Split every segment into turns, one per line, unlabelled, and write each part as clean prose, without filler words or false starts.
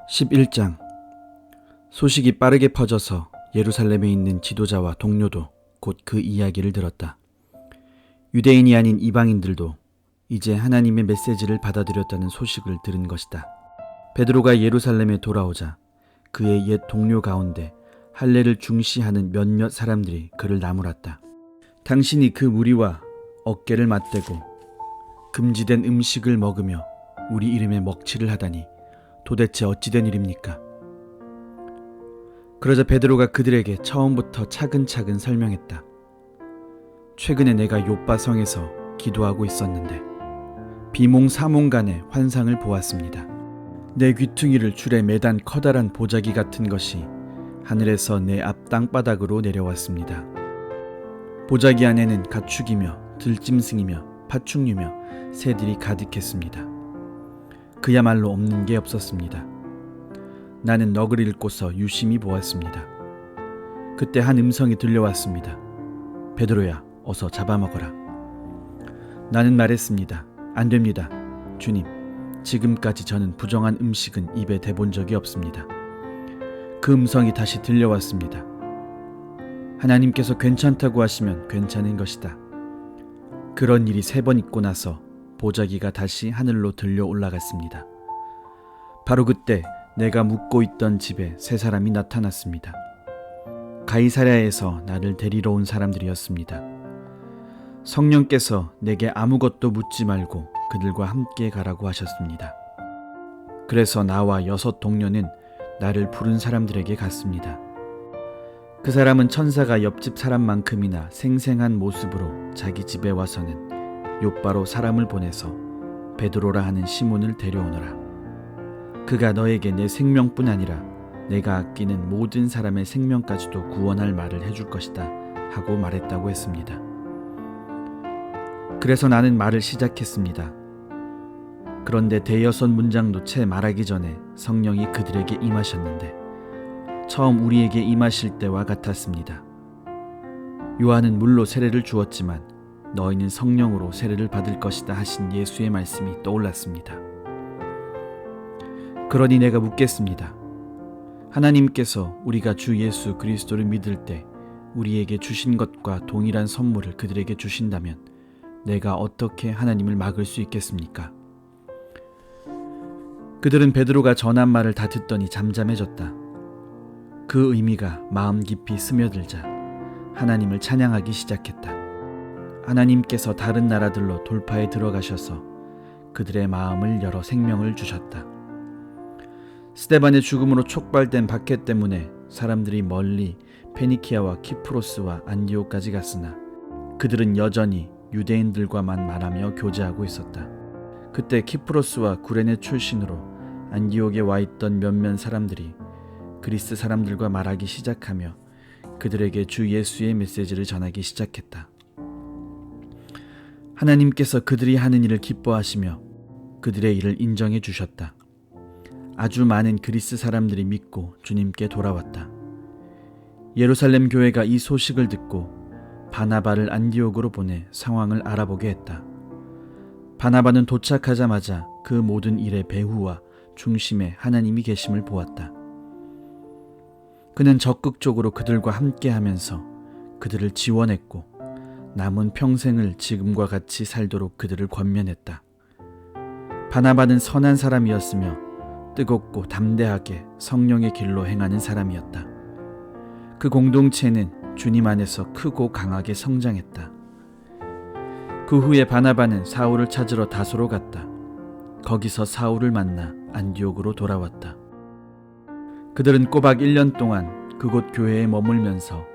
11장. 소식이 빠르게 퍼져서 예루살렘에 있는 지도자와 동료도 곧 그 이야기를 들었다. 유대인이 아닌 이방인들도 이제 하나님의 메시지를 받아들였다는 소식을 들은 것이다. 베드로가 예루살렘에 돌아오자 그의 옛 동료 가운데 할례를 중시하는 몇몇 사람들이 그를 나무랐다. 당신이 그 무리와 어깨를 맞대고 금지된 음식을 먹으며 우리 이름에 먹칠을 하다니 도대체 어찌된 일입니까? 그러자 베드로가 그들에게 처음부터 차근차근 설명했다. 최근에 내가 요빠 성에서 기도하고 있었는데 비몽사몽간에 환상을 보았습니다. 내 귀퉁이를 줄에 매단 커다란 보자기 같은 것이 하늘에서 내 앞 땅바닥으로 내려왔습니다. 보자기 안에는 가축이며 들짐승이며 파충류며 새들이 가득했습니다. 그야말로 없는 게 없었습니다. 나는 넋을 잃고서 유심히 보았습니다. 그때 한 음성이 들려왔습니다. 베드로야, 어서 잡아먹어라. 나는 말했습니다. 안 됩니다. 주님, 지금까지 저는 부정한 음식은 입에 대본 적이 없습니다. 그 음성이 다시 들려왔습니다. 하나님께서 괜찮다고 하시면 괜찮은 것이다. 그런 일이 3번 있고 나서 보자기가 다시 하늘로 들려 올라갔습니다. 바로 그때 내가 묵고 있던 집에 3사람이 나타났습니다. 가이사랴에서 나를 데리러 온 사람들이었습니다. 성령께서 내게 아무것도 묻지 말고 그들과 함께 가라고 하셨습니다. 그래서 나와 6 동료는 나를 부른 사람들에게 갔습니다. 그 사람은 천사가 옆집 사람만큼이나 생생한 모습으로 자기 집에 와서는 요빠로 사람을 보내서 베드로라 하는 시몬을 데려오너라. 그가 너에게 내 생명뿐 아니라 내가 아끼는 모든 사람의 생명까지도 구원할 말을 해줄 것이다 하고 말했다고 했습니다. 그래서 나는 말을 시작했습니다. 그런데 대여섯 문장도 채 말하기 전에 성령이 그들에게 임하셨는데 처음 우리에게 임하실 때와 같았습니다. 요한은 물로 세례를 주었지만 너희는 성령으로 세례를 받을 것이다 하신 예수의 말씀이 떠올랐습니다. 그러니 내가 묻겠습니다. 하나님께서 우리가 주 예수 그리스도를 믿을 때 우리에게 주신 것과 동일한 선물을 그들에게 주신다면 내가 어떻게 하나님을 막을 수 있겠습니까? 그들은 베드로가 전한 말을 다 듣더니 잠잠해졌다. 그 의미가 마음 깊이 스며들자 하나님을 찬양하기 시작했다. 하나님께서 다른 나라들로 돌파에 들어가셔서 그들의 마음을 열어 생명을 주셨다. 스데반의 죽음으로 촉발된 박해 때문에 사람들이 멀리 페니키아와 키프로스와 안디옥까지 갔으나 그들은 여전히 유대인들과만 말하며 교제하고 있었다. 그때 키프로스와 구레네 출신으로 안디옥에 와 있던 몇몇 사람들이 그리스 사람들과 말하기 시작하며 그들에게 주 예수의 메시지를 전하기 시작했다. 하나님께서 그들이 하는 일을 기뻐하시며 그들의 일을 인정해 주셨다. 아주 많은 그리스 사람들이 믿고 주님께 돌아왔다. 예루살렘 교회가 이 소식을 듣고 바나바를 안디옥으로 보내 상황을 알아보게 했다. 바나바는 도착하자마자 그 모든 일의 배후와 중심에 하나님이 계심을 보았다. 그는 적극적으로 그들과 함께하면서 그들을 지원했고 남은 평생을 지금과 같이 살도록 그들을 권면했다. 바나바는 선한 사람이었으며 뜨겁고 담대하게 성령의 길로 행하는 사람이었다. 그 공동체는 주님 안에서 크고 강하게 성장했다. 그 후에 바나바는 사울을 찾으러 다소로 갔다. 거기서 사울을 만나 안디옥으로 돌아왔다. 그들은 꼬박 1년 동안 그곳 교회에 머물면서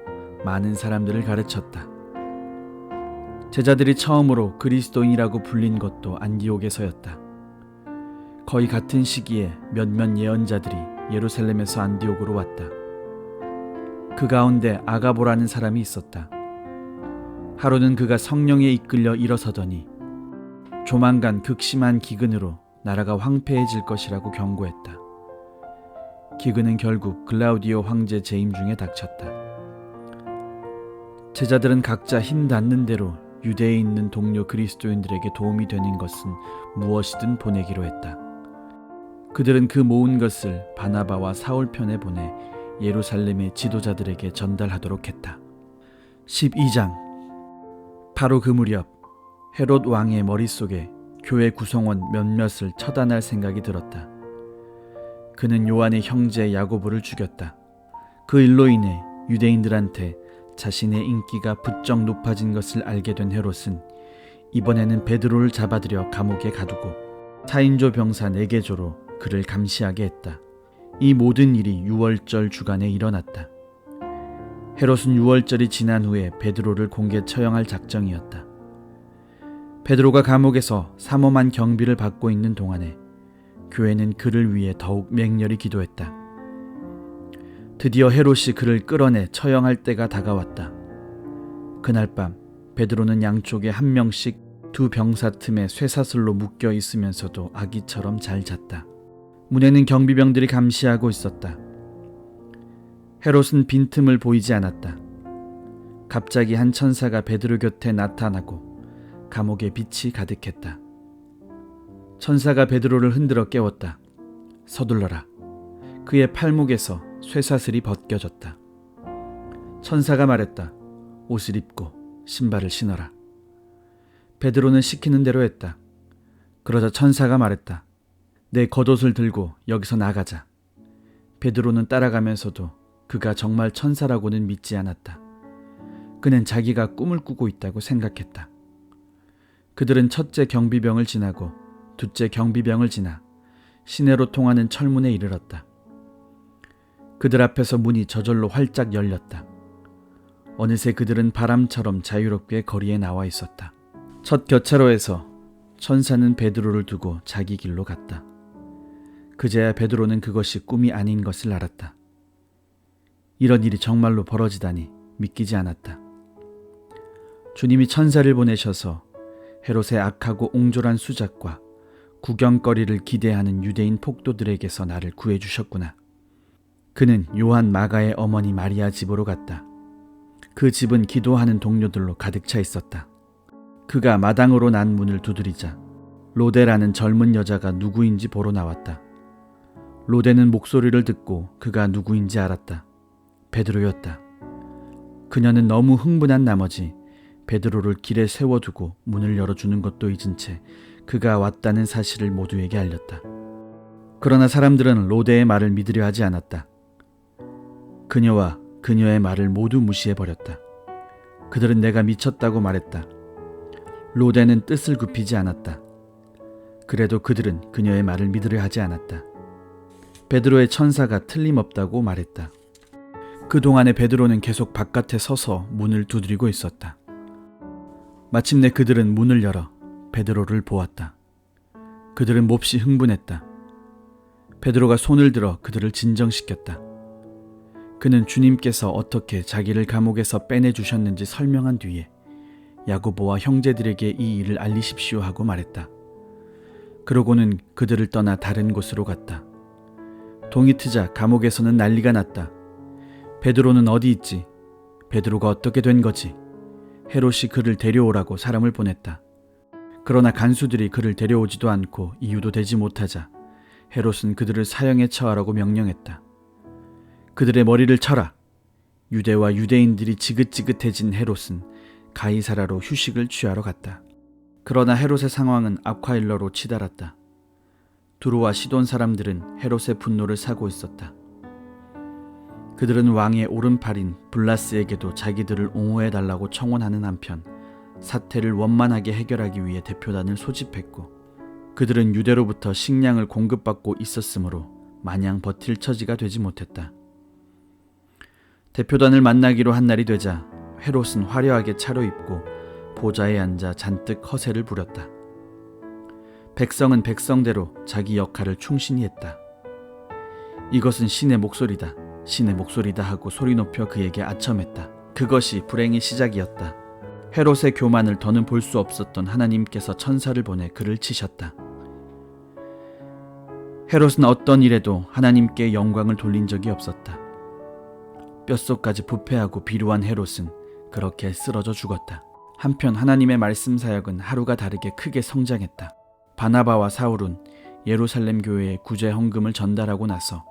많은 사람들을 가르쳤다. 제자들이 처음으로 그리스도인이라고 불린 것도 안디옥에서였다. 거의 같은 시기에 몇몇 예언자들이 예루살렘에서 안디옥으로 왔다. 그 가운데 아가보라는 사람이 있었다. 하루는 그가 성령에 이끌려 일어서더니 조만간 극심한 기근으로 나라가 황폐해질 것이라고 경고했다. 기근은 결국 글라우디오 황제 재임 중에 닥쳤다. 제자들은 각자 힘 닿는 대로 유대에 있는 동료 그리스도인들에게 도움이 되는 것은 무엇이든 보내기로 했다. 그들은 그 모은 것을 바나바와 사울 편에 보내 예루살렘의 지도자들에게 전달하도록 했다. 12장. 바로 그 무렵 헤롯 왕의 머릿속에 교회 구성원 몇몇을 처단할 생각이 들었다. 그는 요한의 형제 야고보를 죽였다. 그 일로 인해 유대인들한테 자신의 인기가 부쩍 높아진 것을 알게 된 헤롯은 이번에는 베드로를 잡아들여 감옥에 가두고 4인조 병사 4개조로 그를 감시하게 했다. 이 모든 일이 유월절 주간에 일어났다. 헤롯은 유월절이 지난 후에 베드로를 공개 처형할 작정이었다. 베드로가 감옥에서 삼엄한 경비를 받고 있는 동안에 교회는 그를 위해 더욱 맹렬히 기도했다. 드디어 헤롯이 그를 끌어내 처형할 때가 다가왔다. 그날 밤 베드로는 양쪽에 한 명씩 두 병사 틈에 쇠사슬로 묶여 있으면서도 아기처럼 잘 잤다. 문에는 경비병들이 감시하고 있었다. 헤롯은 빈틈을 보이지 않았다. 갑자기 한 천사가 베드로 곁에 나타나고 감옥에 빛이 가득했다. 천사가 베드로를 흔들어 깨웠다. 서둘러라. 그의 팔목에서 쇠사슬이 벗겨졌다. 천사가 말했다. 옷을 입고 신발을 신어라. 베드로는 시키는 대로 했다. 그러자 천사가 말했다. 내 겉옷을 들고 여기서 나가자. 베드로는 따라가면서도 그가 정말 천사라고는 믿지 않았다. 그는 자기가 꿈을 꾸고 있다고 생각했다. 그들은 첫째 경비병을 지나고 둘째 경비병을 지나 시내로 통하는 철문에 이르렀다. 그들 앞에서 문이 저절로 활짝 열렸다. 어느새 그들은 바람처럼 자유롭게 거리에 나와 있었다. 첫 교차로에서 천사는 베드로를 두고 자기 길로 갔다. 그제야 베드로는 그것이 꿈이 아닌 것을 알았다. 이런 일이 정말로 벌어지다니 믿기지 않았다. 주님이 천사를 보내셔서 헤롯의 악하고 옹졸한 수작과 구경거리를 기대하는 유대인 폭도들에게서 나를 구해주셨구나. 그는 요한 마가의 어머니 마리아 집으로 갔다. 그 집은 기도하는 동료들로 가득 차 있었다. 그가 마당으로 난 문을 두드리자 로데라는 젊은 여자가 누구인지 보러 나왔다. 로데는 목소리를 듣고 그가 누구인지 알았다. 베드로였다. 그녀는 너무 흥분한 나머지 베드로를 길에 세워두고 문을 열어주는 것도 잊은 채 그가 왔다는 사실을 모두에게 알렸다. 그러나 사람들은 로데의 말을 믿으려 하지 않았다. 그녀와 그녀의 말을 모두 무시해버렸다. 그들은 내가 미쳤다고 말했다. 로데는 뜻을 굽히지 않았다. 그래도 그들은 그녀의 말을 믿으려 하지 않았다. 베드로의 천사가 틀림없다고 말했다. 그동안에 베드로는 계속 바깥에 서서 문을 두드리고 있었다. 마침내 그들은 문을 열어 베드로를 보았다. 그들은 몹시 흥분했다. 베드로가 손을 들어 그들을 진정시켰다. 그는 주님께서 어떻게 자기를 감옥에서 빼내주셨는지 설명한 뒤에 야고보와 형제들에게 이 일을 알리십시오 하고 말했다. 그러고는 그들을 떠나 다른 곳으로 갔다. 동이 트자 감옥에서는 난리가 났다. 베드로는 어디 있지? 베드로가 어떻게 된 거지? 헤롯이 그를 데려오라고 사람을 보냈다. 그러나 간수들이 그를 데려오지도 않고 이유도 되지 못하자 헤롯은 그들을 사형에 처하라고 명령했다. 그들의 머리를 쳐라. 유대와 유대인들이 지긋지긋해진 헤롯은 가이사라로 휴식을 취하러 갔다. 그러나 헤롯의 상황은 악화일러로 치달았다. 두로와 시돈 사람들은 헤롯의 분노를 사고 있었다. 그들은 왕의 오른팔인 블라스에게도 자기들을 옹호해달라고 청원하는 한편 사태를 원만하게 해결하기 위해 대표단을 소집했고 그들은 유대로부터 식량을 공급받고 있었으므로 마냥 버틸 처지가 되지 못했다. 대표단을 만나기로 한 날이 되자 헤롯은 화려하게 차려입고 보좌에 앉아 잔뜩 허세를 부렸다. 백성은 백성대로 자기 역할을 충실히 했다. 이것은 신의 목소리다. 신의 목소리다 하고 소리 높여 그에게 아첨했다. 그것이 불행의 시작이었다. 헤롯의 교만을 더는 볼 수 없었던 하나님께서 천사를 보내 그를 치셨다. 헤롯은 어떤 일에도 하나님께 영광을 돌린 적이 없었다. 뼛속까지 부패하고 비루한 헤롯은 그렇게 쓰러져 죽었다. 한편 하나님의 말씀 사역은 하루가 다르게 크게 성장했다. 바나바와 사울은 예루살렘 교회에 구제 헌금을 전달하고 나서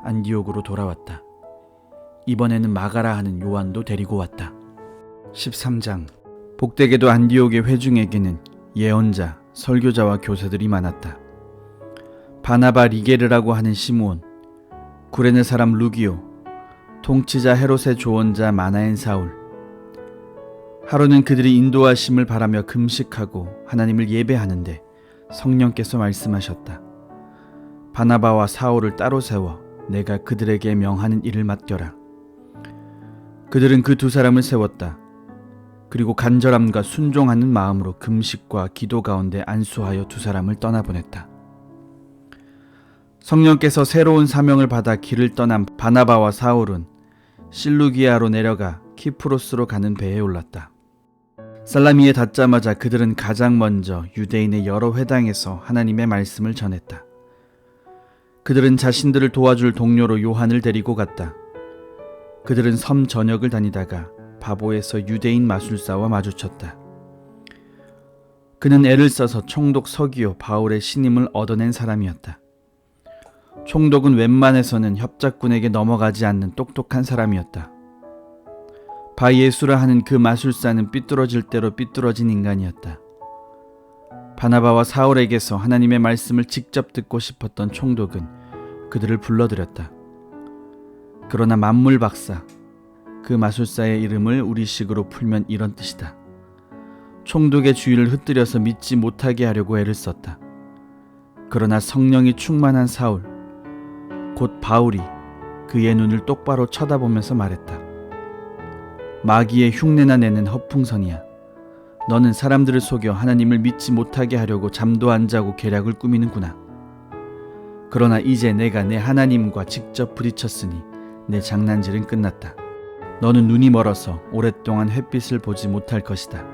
안디옥으로 돌아왔다. 이번에는 마가라 하는 요한도 데리고 왔다. 13장. 복되게도 안디옥의 회중에게는 예언자, 설교자와 교사들이 많았다. 바나바 리게르라고 하는 시므온, 구레네 사람 루기오, 통치자 헤롯의 조언자 마나엔 사울. 하루는 그들이 인도하심을 바라며 금식하고 하나님을 예배하는데 성령께서 말씀하셨다. 바나바와 사울을 따로 세워 내가 그들에게 명하는 일을 맡겨라. 그들은 그 두 사람을 세웠다. 그리고 간절함과 순종하는 마음으로 금식과 기도 가운데 안수하여 두 사람을 떠나보냈다. 성령께서 새로운 사명을 받아 길을 떠난 바나바와 사울은 실루기아로 내려가 키프로스로 가는 배에 올랐다. 살라미에 닿자마자 그들은 가장 먼저 유대인의 여러 회당에서 하나님의 말씀을 전했다. 그들은 자신들을 도와줄 동료로 요한을 데리고 갔다. 그들은 섬 전역을 다니다가 바보에서 유대인 마술사와 마주쳤다. 그는 애를 써서 총독 서기오 바울의 신임을 얻어낸 사람이었다. 총독은 웬만해서는 협작꾼에게 넘어가지 않는 똑똑한 사람이었다. 바예수라 하는 그 마술사는 삐뚤어질 대로 삐뚤어진 인간이었다. 바나바와 사울에게서 하나님의 말씀을 직접 듣고 싶었던 총독은 그들을 불러들였다. 그러나 만물 박사, 그 마술사의 이름을 우리식으로 풀면 이런 뜻이다. 총독의 주의를 흩뜨려서 믿지 못하게 하려고 애를 썼다. 그러나 성령이 충만한 사울, 곧 바울이 그의 눈을 똑바로 쳐다보면서 말했다. 마귀의 흉내나 내는 허풍선이야. 너는 사람들을 속여 하나님을 믿지 못하게 하려고 잠도 안 자고 계략을 꾸미는구나. 그러나 이제 내가 내 하나님과 직접 부딪혔으니 내 장난질은 끝났다. 너는 눈이 멀어서 오랫동안 햇빛을 보지 못할 것이다.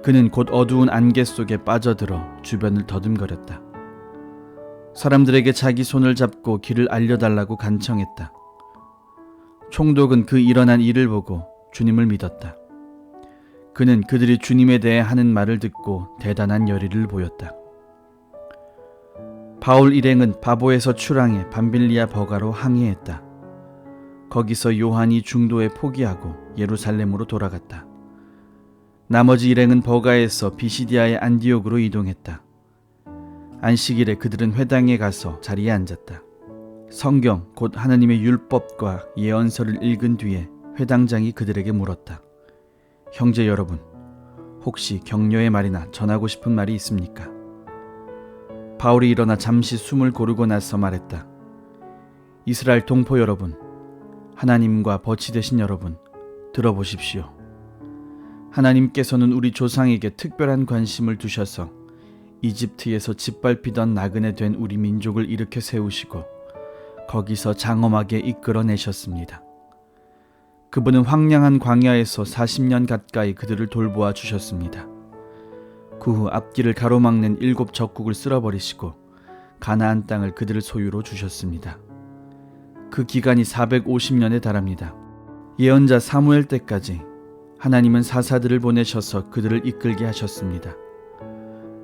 그는 곧 어두운 안개 속에 빠져들어 주변을 더듬거렸다. 사람들에게 자기 손을 잡고 길을 알려달라고 간청했다. 총독은 그 일어난 일을 보고 주님을 믿었다. 그는 그들이 주님에 대해 하는 말을 듣고 대단한 열의를 보였다. 바울 일행은 바보에서 출항해 밤빌리아 버가로 항해했다. 거기서 요한이 중도에 포기하고 예루살렘으로 돌아갔다. 나머지 일행은 버가에서 비시디아의 안디옥으로 이동했다. 안식일에 그들은 회당에 가서 자리에 앉았다. 성경 곧 하나님의 율법과 예언서를 읽은 뒤에 회당장이 그들에게 물었다. 형제 여러분, 혹시 격려의 말이나 전하고 싶은 말이 있습니까? 바울이 일어나 잠시 숨을 고르고 나서 말했다. 이스라엘 동포 여러분, 하나님과 버치 되신 여러분, 들어보십시오. 하나님께서는 우리 조상에게 특별한 관심을 두셔서 이집트에서 짓밟히던 나그네 된 우리 민족을 일으켜 세우시고 거기서 장엄하게 이끌어내셨습니다. 그분은 황량한 광야에서 40년 가까이 그들을 돌보아 주셨습니다. 그 후 앞길을 가로막는 7 적국을 쓸어버리시고 가나안 땅을 그들 소유로 주셨습니다. 그 기간이 450년에 달합니다. 예언자 사무엘 때까지 하나님은 사사들을 보내셔서 그들을 이끌게 하셨습니다.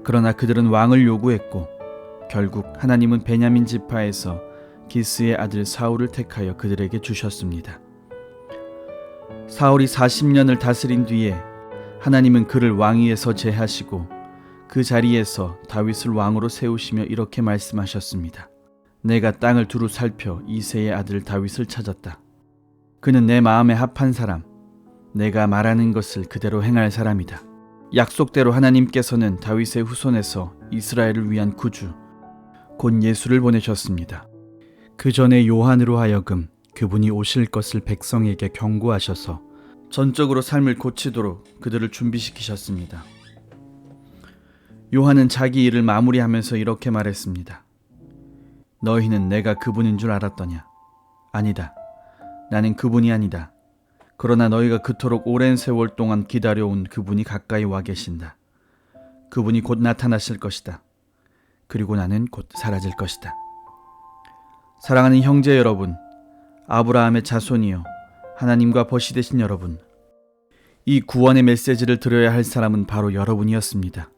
그러나 그들은 왕을 요구했고 결국 하나님은 베냐민 지파에서 기스의 아들 사울을 택하여 그들에게 주셨습니다. 사울이 40년을 다스린 뒤에 하나님은 그를 왕위에서 제하시고 그 자리에서 다윗을 왕으로 세우시며 이렇게 말씀하셨습니다. 내가 땅을 두루 살펴 이새의 아들 다윗을 찾았다. 그는 내 마음에 합한 사람, 내가 말하는 것을 그대로 행할 사람이다. 약속대로 하나님께서는 다윗의 후손에서 이스라엘을 위한 구주, 곧 예수를 보내셨습니다. 그 전에 요한으로 하여금 그분이 오실 것을 백성에게 경고하셔서 전적으로 삶을 고치도록 그들을 준비시키셨습니다. 요한은 자기 일을 마무리하면서 이렇게 말했습니다. 너희는 내가 그분인 줄 알았더냐? 아니다. 나는 그분이 아니다. 그러나 너희가 그토록 오랜 세월 동안 기다려온 그분이 가까이 와 계신다. 그분이 곧 나타나실 것이다. 그리고 나는 곧 사라질 것이다. 사랑하는 형제 여러분, 아브라함의 자손이요 하나님과 버시 되신 여러분, 이 구원의 메시지를 들어야 할 사람은 바로 여러분이었습니다.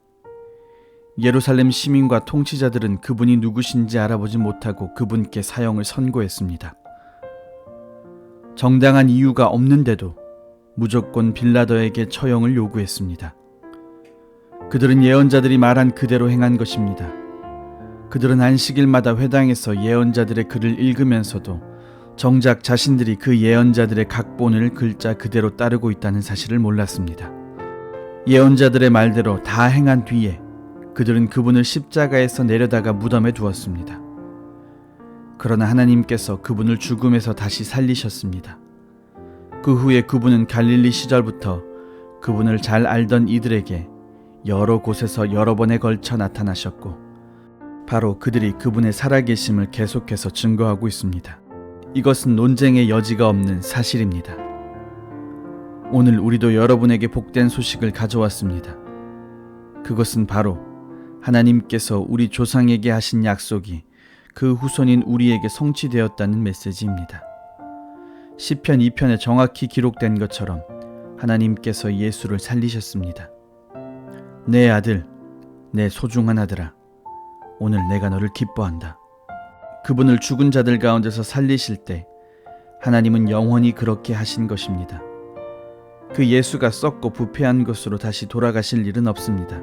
예루살렘 시민과 통치자들은 그분이 누구신지 알아보지 못하고 그분께 사형을 선고했습니다. 정당한 이유가 없는데도 무조건 빌라도에게 처형을 요구했습니다. 그들은 예언자들이 말한 그대로 행한 것입니다. 그들은 안식일마다 회당에서 예언자들의 글을 읽으면서도 정작 자신들이 그 예언자들의 각본을 글자 그대로 따르고 있다는 사실을 몰랐습니다. 예언자들의 말대로 다 행한 뒤에 그들은 그분을 십자가에서 내려다가 무덤에 두었습니다. 그러나 하나님께서 그분을 죽음에서 다시 살리셨습니다. 그 후에 그분은 갈릴리 시절부터 그분을 잘 알던 이들에게 여러 곳에서 여러 번에 걸쳐 나타나셨고 바로 그들이 그분의 살아계심을 계속해서 증거하고 있습니다. 이것은 논쟁의 여지가 없는 사실입니다. 오늘 우리도 여러분에게 복된 소식을 가져왔습니다. 그것은 바로 하나님께서 우리 조상에게 하신 약속이 그 후손인 우리에게 성취되었다는 메시지입니다. 시편 2편에 정확히 기록된 것처럼 하나님께서 예수를 살리셨습니다. 내 아들, 내 소중한 아들아, 오늘 내가 너를 기뻐한다. 그분을 죽은 자들 가운데서 살리실 때 하나님은 영원히 그렇게 하신 것입니다. 그 예수가 썩고 부패한 것으로 다시 돌아가실 일은 없습니다.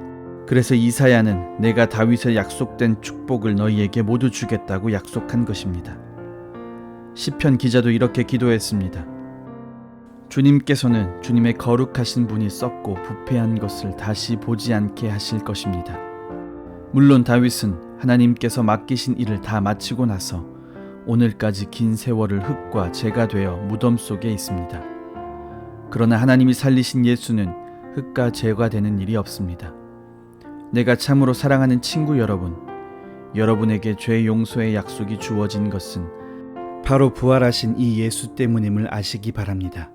그래서 이사야는 내가 다윗의 약속된 축복을 너희에게 모두 주겠다고 약속한 것입니다. 시편 기자도 이렇게 기도했습니다. 주님께서는 주님의 거룩하신 분이 썩고 부패한 것을 다시 보지 않게 하실 것입니다. 물론 다윗은 하나님께서 맡기신 일을 다 마치고 나서 오늘까지 긴 세월을 흙과 재가 되어 무덤 속에 있습니다. 그러나 하나님이 살리신 예수는 흙과 재가 되는 일이 없습니다. 내가 참으로 사랑하는 친구 여러분, 여러분에게 죄 용서의 약속이 주어진 것은 바로 부활하신 이 예수 때문임을 아시기 바랍니다.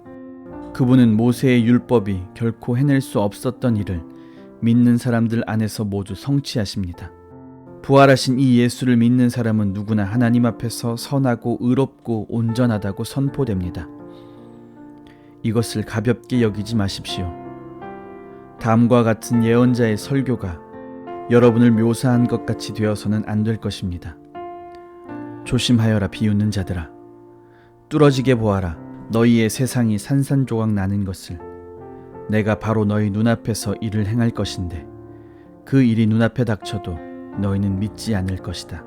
그분은 모세의 율법이 결코 해낼 수 없었던 일을 믿는 사람들 안에서 모두 성취하십니다. 부활하신 이 예수를 믿는 사람은 누구나 하나님 앞에서 선하고 의롭고 온전하다고 선포됩니다. 이것을 가볍게 여기지 마십시오. 다음과 같은 예언자의 설교가 여러분을 묘사한 것 같이 되어서는 안 될 것입니다. 조심하여라 비웃는 자들아. 뚫어지게 보아라. 너희의 세상이 산산조각 나는 것을. 내가 바로 너희 눈앞에서 일을 행할 것인데 그 일이 눈앞에 닥쳐도 너희는 믿지 않을 것이다.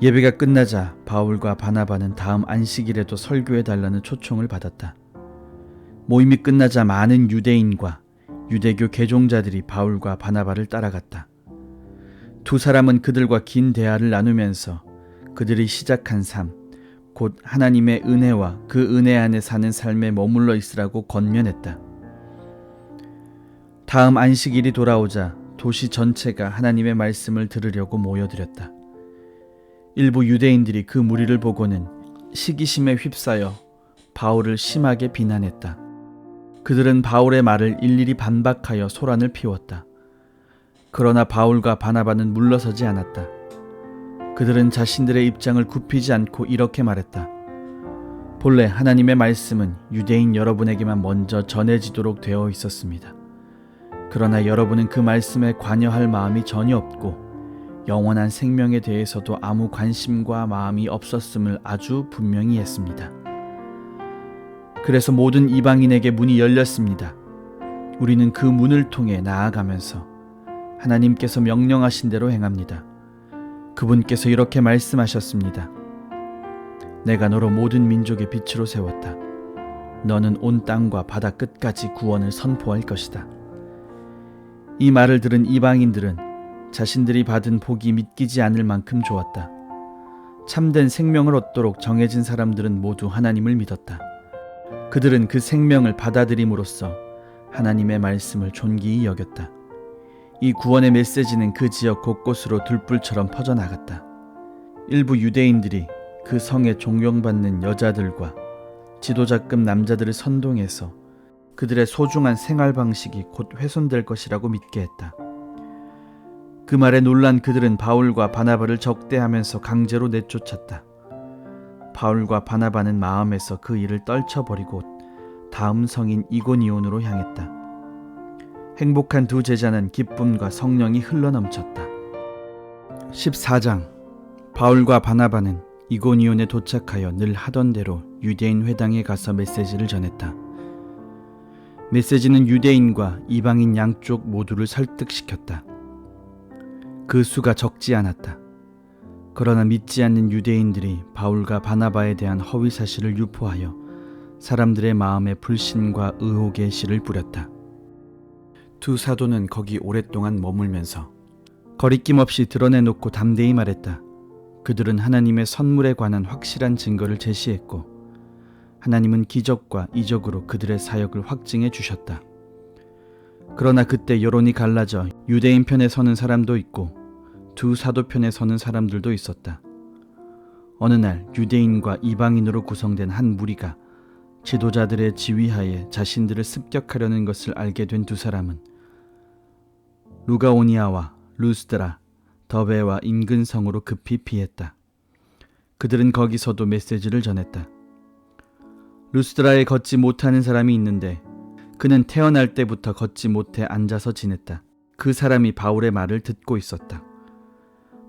예배가 끝나자 바울과 바나바는 다음 안식일에도 설교해달라는 초청을 받았다. 모임이 끝나자 많은 유대인과 유대교 개종자들이 바울과 바나바를 따라갔다. 두 사람은 그들과 긴 대화를 나누면서 그들이 시작한 삶, 곧 하나님의 은혜와 그 은혜 안에 사는 삶에 머물러 있으라고 권면했다. 다음 안식일이 돌아오자 도시 전체가 하나님의 말씀을 들으려고 모여들었다. 일부 유대인들이 그 무리를 보고는 시기심에 휩싸여 바울을 심하게 비난했다. 그들은 바울의 말을 일일이 반박하여 소란을 피웠다. 그러나 바울과 바나바는 물러서지 않았다. 그들은 자신들의 입장을 굽히지 않고 이렇게 말했다. 본래 하나님의 말씀은 유대인 여러분에게만 먼저 전해지도록 되어 있었습니다. 그러나 여러분은 그 말씀에 관여할 마음이 전혀 없고 영원한 생명에 대해서도 아무 관심과 마음이 없었음을 아주 분명히 했습니다. 그래서 모든 이방인에게 문이 열렸습니다. 우리는 그 문을 통해 나아가면서 하나님께서 명령하신 대로 행합니다. 그분께서 이렇게 말씀하셨습니다. 내가 너로 모든 민족의 빛으로 세웠다. 너는 온 땅과 바다 끝까지 구원을 선포할 것이다. 이 말을 들은 이방인들은 자신들이 받은 복이 믿기지 않을 만큼 좋았다. 참된 생명을 얻도록 정해진 사람들은 모두 하나님을 믿었다. 그들은 그 생명을 받아들임으로써 하나님의 말씀을 존귀히 여겼다. 이 구원의 메시지는 그 지역 곳곳으로 들불처럼 퍼져나갔다. 일부 유대인들이 그 성에 존경받는 여자들과 지도자급 남자들을 선동해서 그들의 소중한 생활 방식이 곧 훼손될 것이라고 믿게 했다. 그 말에 놀란 그들은 바울과 바나바를 적대하면서 강제로 내쫓았다. 바울과 바나바는 마음에서 그 일을 떨쳐버리고 다음 성인 이고니온으로 향했다. 행복한 두 제자는 기쁨과 성령이 흘러넘쳤다. 14장. 바울과 바나바는 이고니온에 도착하여 늘 하던 대로 유대인 회당에 가서 메시지를 전했다. 메시지는 유대인과 이방인 양쪽 모두를 설득시켰다. 그 수가 적지 않았다. 그러나 믿지 않는 유대인들이 바울과 바나바에 대한 허위 사실을 유포하여 사람들의 마음에 불신과 의혹의 씨를 뿌렸다. 두 사도는 거기 오랫동안 머물면서 거리낌 없이 드러내놓고 담대히 말했다. 그들은 하나님의 선물에 관한 확실한 증거를 제시했고 하나님은 기적과 이적으로 그들의 사역을 확증해 주셨다. 그러나 그때 여론이 갈라져 유대인 편에 서는 사람도 있고 두 사도 편에 서는 사람들도 있었다. 어느 날 유대인과 이방인으로 구성된 한 무리가 지도자들의 지휘하에 자신들을 습격하려는 것을 알게 된 두 사람은 루가오니아와 루스드라, 더베와 인근 성으로 급히 피했다. 그들은 거기서도 메시지를 전했다. 루스드라에 걷지 못하는 사람이 있는데 그는 태어날 때부터 걷지 못해 앉아서 지냈다. 그 사람이 바울의 말을 듣고 있었다.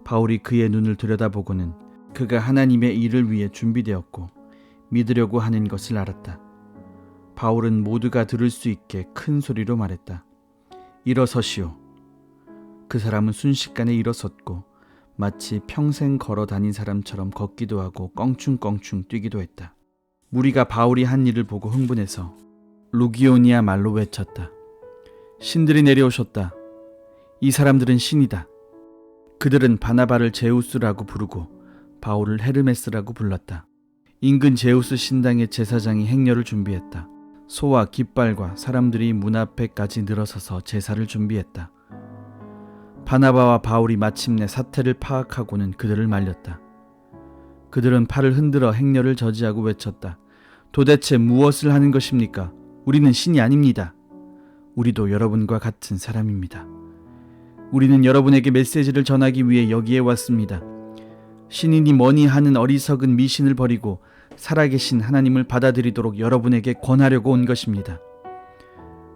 바울이 그의 눈을 들여다보고는 그가 하나님의 일을 위해 준비되었고 믿으려고 하는 것을 알았다. 바울은 모두가 들을 수 있게 큰 소리로 말했다. 일어서시오. 그 사람은 순식간에 일어섰고 마치 평생 걸어 다닌 사람처럼 걷기도 하고 껑충껑충 뛰기도 했다. 무리가 바울이 한 일을 보고 흥분해서 루기오니아 말로 외쳤다. 신들이 내려오셨다. 이 사람들은 신이다. 그들은 바나바를 제우스라고 부르고 바울을 헤르메스라고 불렀다. 인근 제우스 신당의 제사장이 행렬을 준비했다. 소와 깃발과 사람들이 문 앞에까지 늘어서서 제사를 준비했다. 바나바와 바울이 마침내 사태를 파악하고는 그들을 말렸다. 그들은 팔을 흔들어 행렬을 저지하고 외쳤다. 도대체 무엇을 하는 것입니까? 우리는 신이 아닙니다. 우리도 여러분과 같은 사람입니다. 우리는 여러분에게 메시지를 전하기 위해 여기에 왔습니다. 신이니 뭐니 하는 어리석은 미신을 버리고 살아계신 하나님을 받아들이도록 여러분에게 권하려고 온 것입니다.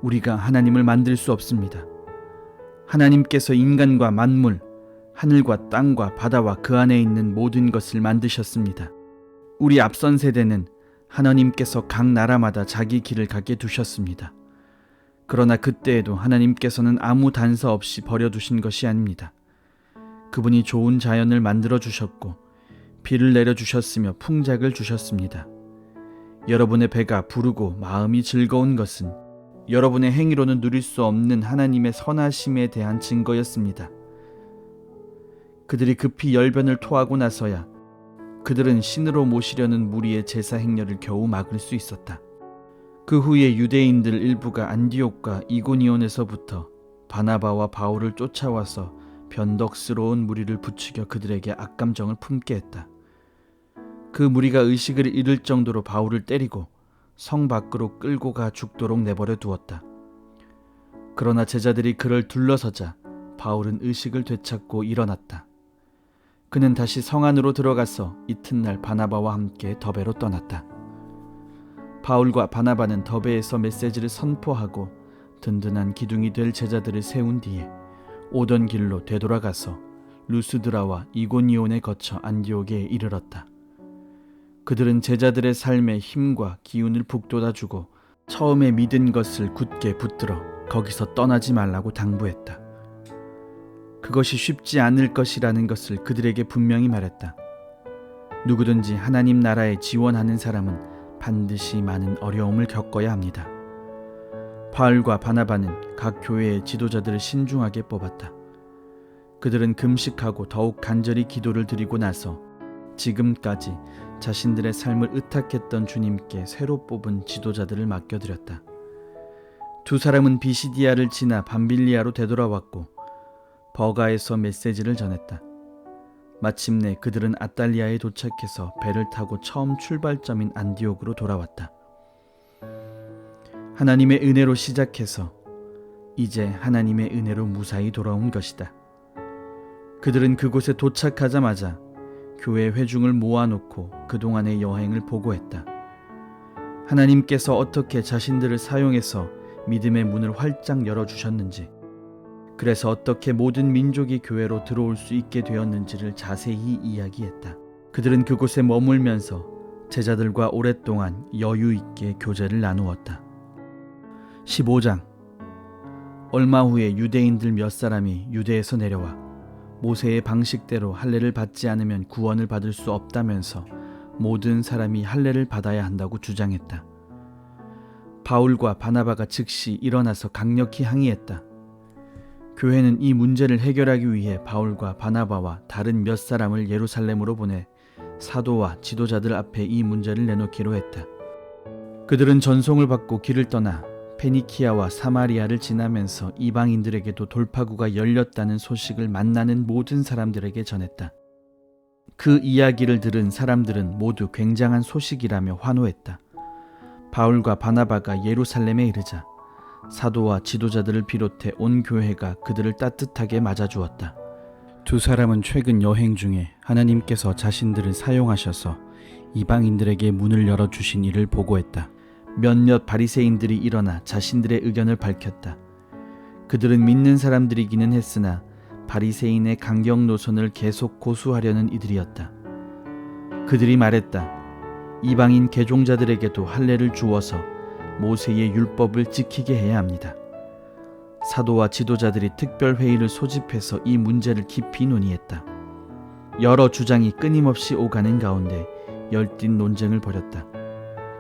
우리가 하나님을 만들 수 없습니다. 하나님께서 인간과 만물, 하늘과 땅과 바다와 그 안에 있는 모든 것을 만드셨습니다. 우리 앞선 세대는 하나님께서 각 나라마다 자기 길을 가게 두셨습니다. 그러나 그때에도 하나님께서는 아무 단서 없이 버려두신 것이 아닙니다. 그분이 좋은 자연을 만들어 주셨고 비를 내려주셨으며 풍작을 주셨습니다. 여러분의 배가 부르고 마음이 즐거운 것은 여러분의 행위로는 누릴 수 없는 하나님의 선하심에 대한 증거였습니다. 그들이 급히 열변을 토하고 나서야 그들은 신으로 모시려는 무리의 제사 행렬을 겨우 막을 수 있었다. 그 후에 유대인들 일부가 안디옥과 이고니온에서부터 바나바와 바울을 쫓아와서 변덕스러운 무리를 부추겨 그들에게 악감정을 품게 했다. 그 무리가 의식을 잃을 정도로 바울을 때리고 성 밖으로 끌고 가 죽도록 내버려 두었다. 그러나 제자들이 그를 둘러서자 바울은 의식을 되찾고 일어났다. 그는 다시 성 안으로 들어가서 이튿날 바나바와 함께 더베로 떠났다. 바울과 바나바는 더베에서 메시지를 선포하고 든든한 기둥이 될 제자들을 세운 뒤에 오던 길로 되돌아가서 루스드라와 이고니온에 거쳐 안디옥에 이르렀다. 그들은 제자들의 삶에 힘과 기운을 북돋아주고 처음에 믿은 것을 굳게 붙들어 거기서 떠나지 말라고 당부했다. 그것이 쉽지 않을 것이라는 것을 그들에게 분명히 말했다. 누구든지 하나님 나라에 지원하는 사람은 반드시 많은 어려움을 겪어야 합니다. 바울과 바나바는 각 교회의 지도자들을 신중하게 뽑았다. 그들은 금식하고 더욱 간절히 기도를 드리고 나서 지금까지 자신들의 삶을 의탁했던 주님께 새로 뽑은 지도자들을 맡겨드렸다. 두 사람은 비시디아를 지나 밤빌리아로 되돌아왔고 버가에서 메시지를 전했다. 마침내 그들은 아탈리아에 도착해서 배를 타고 처음 출발점인 안디옥으로 돌아왔다. 하나님의 은혜로 시작해서 이제 하나님의 은혜로 무사히 돌아온 것이다. 그들은 그곳에 도착하자마자 교회 회중을 모아놓고 그동안의 여행을 보고했다. 하나님께서 어떻게 자신들을 사용해서 믿음의 문을 활짝 열어주셨는지, 그래서 어떻게 모든 민족이 교회로 들어올 수 있게 되었는지를 자세히 이야기했다. 그들은 그곳에 머물면서 제자들과 오랫동안 여유 있게 교제를 나누었다. 15장. 얼마 후에 유대인들 몇 사람이 유대에서 내려와 모세의 방식대로 할례를 받지 않으면 구원을 받을 수 없다면서 모든 사람이 할례를 받아야 한다고 주장했다. 바울과 바나바가 즉시 일어나서 강력히 항의했다. 교회는 이 문제를 해결하기 위해 바울과 바나바와 다른 몇 사람을 예루살렘으로 보내 사도와 지도자들 앞에 이 문제를 내놓기로 했다. 그들은 전송을 받고 길을 떠나 페니키아와 사마리아를 지나면서 이방인들에게도 돌파구가 열렸다는 소식을 만나는 모든 사람들에게 전했다. 그 이야기를 들은 사람들은 모두 굉장한 소식이라며 환호했다. 바울과 바나바가 예루살렘에 이르자 사도와 지도자들을 비롯해 온 교회가 그들을 따뜻하게 맞아주었다. 두 사람은 최근 여행 중에 하나님께서 자신들을 사용하셔서 이방인들에게 문을 열어주신 일을 보고했다. 몇몇 바리새인들이 일어나 자신들의 의견을 밝혔다. 그들은 믿는 사람들이기는 했으나 바리새인의 강경 노선을 계속 고수하려는 이들이었다. 그들이 말했다. 이방인 개종자들에게도 할례를 주어서 모세의 율법을 지키게 해야 합니다. 사도와 지도자들이 특별회의를 소집해서 이 문제를 깊이 논의했다. 여러 주장이 끊임없이 오가는 가운데 열띤 논쟁을 벌였다.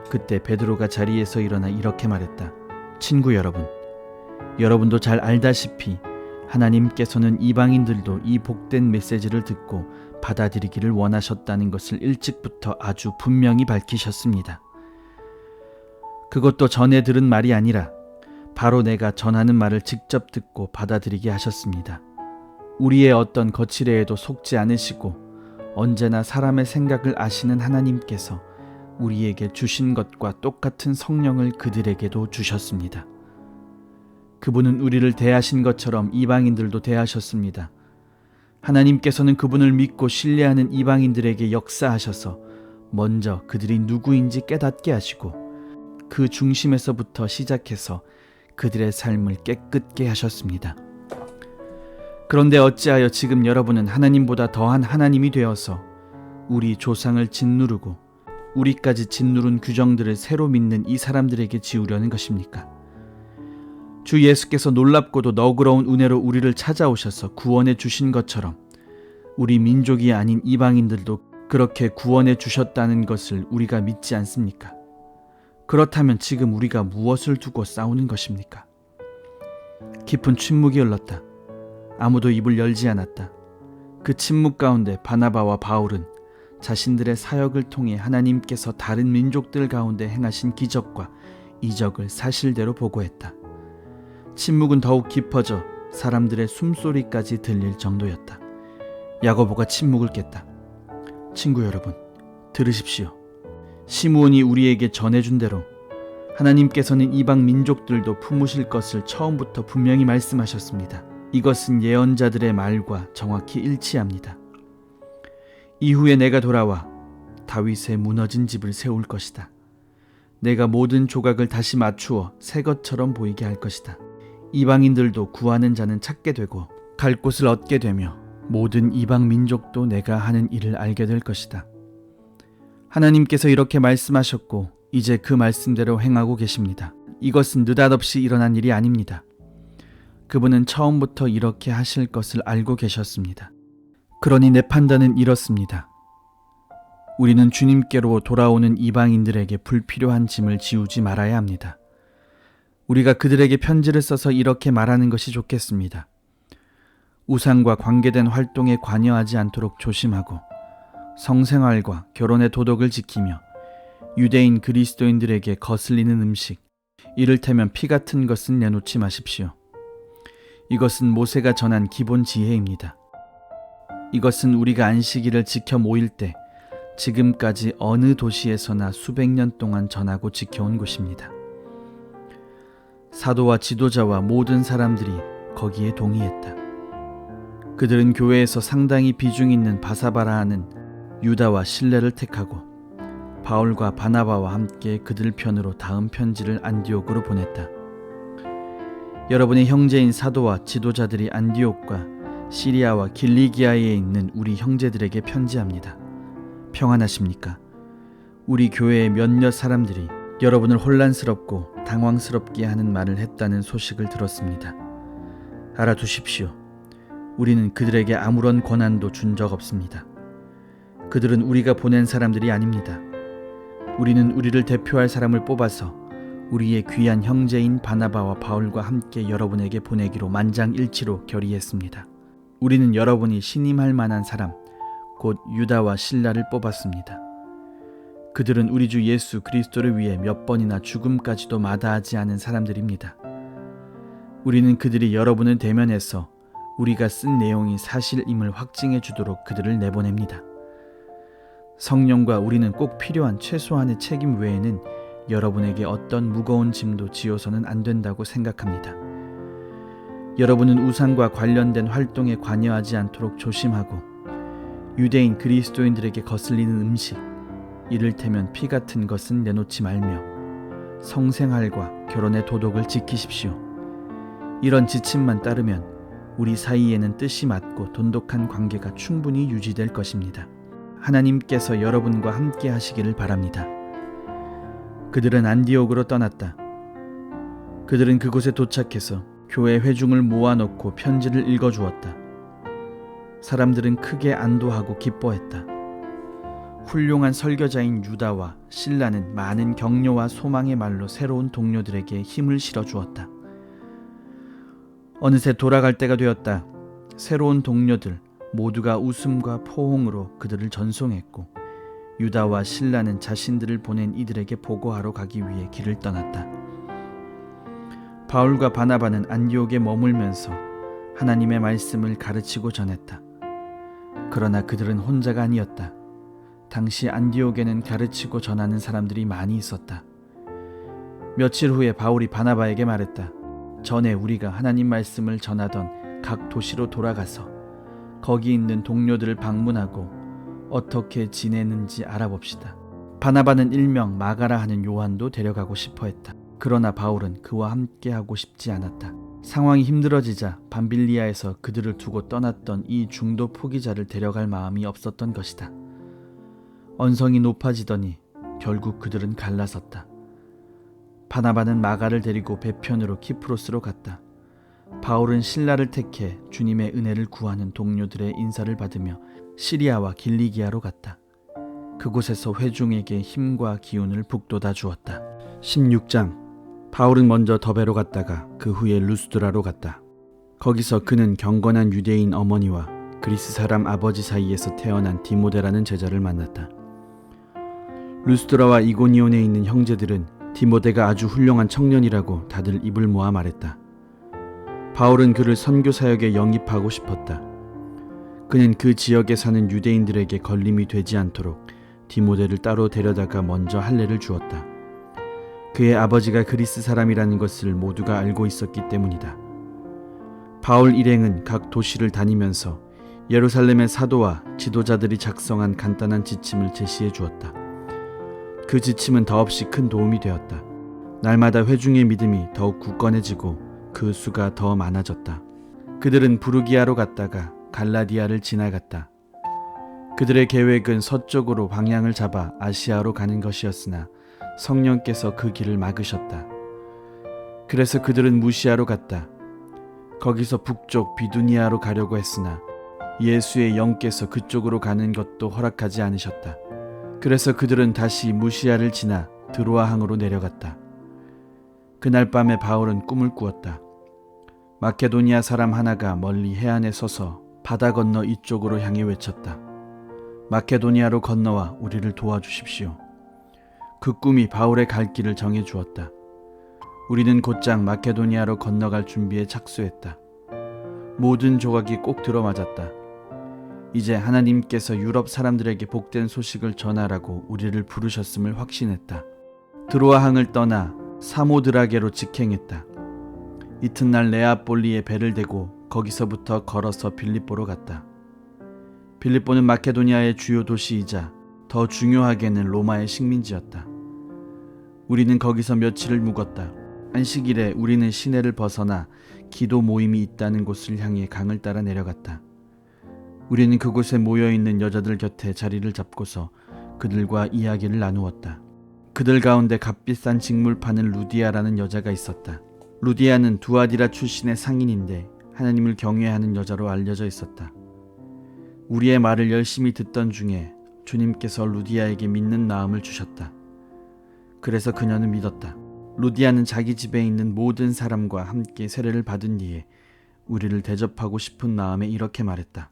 그때 베드로가 자리에서 일어나 이렇게 말했다. 친구 여러분, 여러분도 잘 알다시피 하나님께서는 이방인들도 이 복된 메시지를 듣고 받아들이기를 원하셨다는 것을 일찍부터 아주 분명히 밝히셨습니다. 그것도 전에 들은 말이 아니라 바로 내가 전하는 말을 직접 듣고 받아들이게 하셨습니다. 우리의 어떤 거칠애에도 속지 않으시고 언제나 사람의 생각을 아시는 하나님께서 우리에게 주신 것과 똑같은 성령을 그들에게도 주셨습니다. 그분은 우리를 대하신 것처럼 이방인들도 대하셨습니다. 하나님께서는 그분을 믿고 신뢰하는 이방인들에게 역사하셔서 먼저 그들이 누구인지 깨닫게 하시고 그 중심에서부터 시작해서 그들의 삶을 깨끗게 하셨습니다. 그런데 어찌하여 지금 여러분은 하나님보다 더한 하나님이 되어서 우리 조상을 짓누르고 우리까지 짓누른 규정들을 새로 믿는 이 사람들에게 지우려는 것입니까? 주 예수께서 놀랍고도 너그러운 은혜로 우리를 찾아오셔서 구원해 주신 것처럼 우리 민족이 아닌 이방인들도 그렇게 구원해 주셨다는 것을 우리가 믿지 않습니까? 그렇다면 지금 우리가 무엇을 두고 싸우는 것입니까? 깊은 침묵이 흘렀다. 아무도 입을 열지 않았다. 그 침묵 가운데 바나바와 바울은 자신들의 사역을 통해 하나님께서 다른 민족들 가운데 행하신 기적과 이적을 사실대로 보고했다. 침묵은 더욱 깊어져 사람들의 숨소리까지 들릴 정도였다. 야고보가 침묵을 깼다. 친구 여러분, 들으십시오. 시므온이 우리에게 전해준 대로 하나님께서는 이방 민족들도 품으실 것을 처음부터 분명히 말씀하셨습니다. 이것은 예언자들의 말과 정확히 일치합니다. 이후에 내가 돌아와 다윗의 무너진 집을 세울 것이다. 내가 모든 조각을 다시 맞추어 새 것처럼 보이게 할 것이다. 이방인들도 구하는 자는 찾게 되고 갈 곳을 얻게 되며 모든 이방 민족도 내가 하는 일을 알게 될 것이다. 하나님께서 이렇게 말씀하셨고 이제 그 말씀대로 행하고 계십니다. 이것은 느닷없이 일어난 일이 아닙니다. 그분은 처음부터 이렇게 하실 것을 알고 계셨습니다. 그러니 내 판단은 이렇습니다. 우리는 주님께로 돌아오는 이방인들에게 불필요한 짐을 지우지 말아야 합니다. 우리가 그들에게 편지를 써서 이렇게 말하는 것이 좋겠습니다. 우상과 관계된 활동에 관여하지 않도록 조심하고 성생활과 결혼의 도덕을 지키며 유대인 그리스도인들에게 거슬리는 음식, 이를테면 피 같은 것은 내놓지 마십시오. 이것은 모세가 전한 기본 지혜입니다. 이것은 우리가 안식일을 지켜 모일 때 지금까지 어느 도시에서나 수백 년 동안 전하고 지켜온 것입니다. 사도와 지도자와 모든 사람들이 거기에 동의했다. 그들은 교회에서 상당히 비중 있는 바사바라하는 유다와 실레를 택하고 바울과 바나바와 함께 그들 편으로 다음 편지를 안디옥으로 보냈다. 여러분의 형제인 사도와 지도자들이 안디옥과 시리아와 길리기아에 있는 우리 형제들에게 편지합니다. 평안하십니까? 우리 교회의 몇몇 사람들이 여러분을 혼란스럽고 당황스럽게 하는 말을 했다는 소식을 들었습니다. 알아두십시오. 우리는 그들에게 아무런 권한도 준 적 없습니다. 그들은 우리가 보낸 사람들이 아닙니다. 우리는 우리를 대표할 사람을 뽑아서 우리의 귀한 형제인 바나바와 바울과 함께 여러분에게 보내기로 만장일치로 결의했습니다. 우리는 여러분이 신임할 만한 사람, 곧 유다와 실라를 뽑았습니다. 그들은 우리 주 예수 그리스도를 위해 몇 번이나 죽음까지도 마다하지 않은 사람들입니다. 우리는 그들이 여러분을 대면해서 우리가 쓴 내용이 사실임을 확증해 주도록 그들을 내보냅니다. 성령과 우리는 꼭 필요한 최소한의 책임 외에는 여러분에게 어떤 무거운 짐도 지어서는 안 된다고 생각합니다. 여러분은 우상과 관련된 활동에 관여하지 않도록 조심하고 유대인 그리스도인들에게 거슬리는 음식, 이를테면 피 같은 것은 내놓지 말며 성생활과 결혼의 도덕을 지키십시오. 이런 지침만 따르면 우리 사이에는 뜻이 맞고 돈독한 관계가 충분히 유지될 것입니다. 하나님께서 여러분과 함께 하시기를 바랍니다. 그들은 안디옥으로 떠났다. 그들은 그곳에 도착해서 교회 회중을 모아놓고 편지를 읽어주었다. 사람들은 크게 안도하고 기뻐했다. 훌륭한 설교자인 유다와 실라는 많은 격려와 소망의 말로 새로운 동료들에게 힘을 실어주었다. 어느새 돌아갈 때가 되었다. 새로운 동료들 모두가 웃음과 포옹으로 그들을 전송했고 유다와 실라는 자신들을 보낸 이들에게 보고하러 가기 위해 길을 떠났다. 바울과 바나바는 안디옥에 머물면서 하나님의 말씀을 가르치고 전했다. 그러나 그들은 혼자가 아니었다. 당시 안디옥에는 가르치고 전하는 사람들이 많이 있었다. 며칠 후에 바울이 바나바에게 말했다. 전에 우리가 하나님 말씀을 전하던 각 도시로 돌아가서 거기 있는 동료들을 방문하고 어떻게 지내는지 알아봅시다. 바나바는 일명 마가라 하는 요한도 데려가고 싶어 했다. 그러나 바울은 그와 함께 하고 싶지 않았다. 상황이 힘들어지자 밤빌리아에서 그들을 두고 떠났던 이 중도 포기자를 데려갈 마음이 없었던 것이다. 언성이 높아지더니 결국 그들은 갈라섰다. 바나바는 마가를 데리고 배편으로 키프로스로 갔다. 바울은 실라를 택해 주님의 은혜를 구하는 동료들의 인사를 받으며 시리아와 길리기아로 갔다. 그곳에서 회중에게 힘과 기운을 북돋아 주었다. 16장. 바울은 먼저 더베로 갔다가 그 후에 루스드라로 갔다. 거기서 그는 경건한 유대인 어머니와 그리스 사람 아버지 사이에서 태어난 디모데라는 제자를 만났다. 루스드라와 이고니온에 있는 형제들은 디모데가 아주 훌륭한 청년이라고 다들 입을 모아 말했다. 바울은 그를 선교 사역에 영입하고 싶었다. 그는 그 지역에 사는 유대인들에게 걸림이 되지 않도록 디모데를 따로 데려다가 먼저 할례를 주었다. 그의 아버지가 그리스 사람이라는 것을 모두가 알고 있었기 때문이다. 바울 일행은 각 도시를 다니면서 예루살렘의 사도와 지도자들이 작성한 간단한 지침을 제시해 주었다. 그 지침은 더없이 큰 도움이 되었다. 날마다 회중의 믿음이 더욱 굳건해지고 그 수가 더 많아졌다. 그들은 부르기아로 갔다가 갈라디아를 지나갔다. 그들의 계획은 서쪽으로 방향을 잡아 아시아로 가는 것이었으나 성령께서 그 길을 막으셨다. 그래서 그들은 무시아로 갔다. 거기서 북쪽 비두니아로 가려고 했으나 예수의 영께서 그쪽으로 가는 것도 허락하지 않으셨다. 그래서 그들은 다시 무시아를 지나 드로아 항으로 내려갔다. 그날 밤에 바울은 꿈을 꾸었다. 마케도니아 사람 하나가 멀리 해안에 서서 바다 건너 이쪽으로 향해 외쳤다. 마케도니아로 건너와 우리를 도와주십시오. 그 꿈이 바울의 갈 길을 정해 주었다. 우리는 곧장 마케도니아로 건너갈 준비에 착수했다. 모든 조각이 꼭 들어맞았다. 이제 하나님께서 유럽 사람들에게 복된 소식을 전하라고 우리를 부르셨음을 확신했다. 드로아 항을 떠나 사모드라게로 직행했다. 이튿날 네아폴리에 배를 대고 거기서부터 걸어서 빌립보로 갔다. 빌립보는 마케도니아의 주요 도시이자 더 중요하게는 로마의 식민지였다. 우리는 거기서 며칠을 묵었다. 안식일에 우리는 시내를 벗어나 기도 모임이 있다는 곳을 향해 강을 따라 내려갔다. 우리는 그곳에 모여있는 여자들 곁에 자리를 잡고서 그들과 이야기를 나누었다. 그들 가운데 값비싼 직물 파는 루디아라는 여자가 있었다. 루디아는 두아디라 출신의 상인인데 하나님을 경외하는 여자로 알려져 있었다. 우리의 말을 열심히 듣던 중에 주님께서 루디아에게 믿는 마음을 주셨다. 그래서 그녀는 믿었다. 루디아는 자기 집에 있는 모든 사람과 함께 세례를 받은 뒤에 우리를 대접하고 싶은 마음에 이렇게 말했다.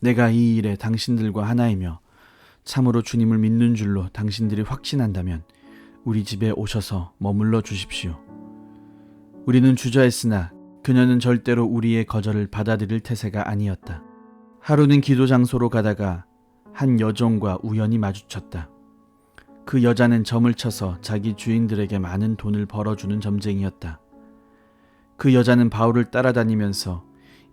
내가 이 일에 당신들과 하나이며 참으로 주님을 믿는 줄로 당신들이 확신한다면 우리 집에 오셔서 머물러 주십시오. 우리는 주저했으나 그녀는 절대로 우리의 거절을 받아들일 태세가 아니었다. 하루는 기도 장소로 가다가 한 여종과 우연히 마주쳤다. 그 여자는 점을 쳐서 자기 주인들에게 많은 돈을 벌어주는 점쟁이였다. 그 여자는 바울을 따라다니면서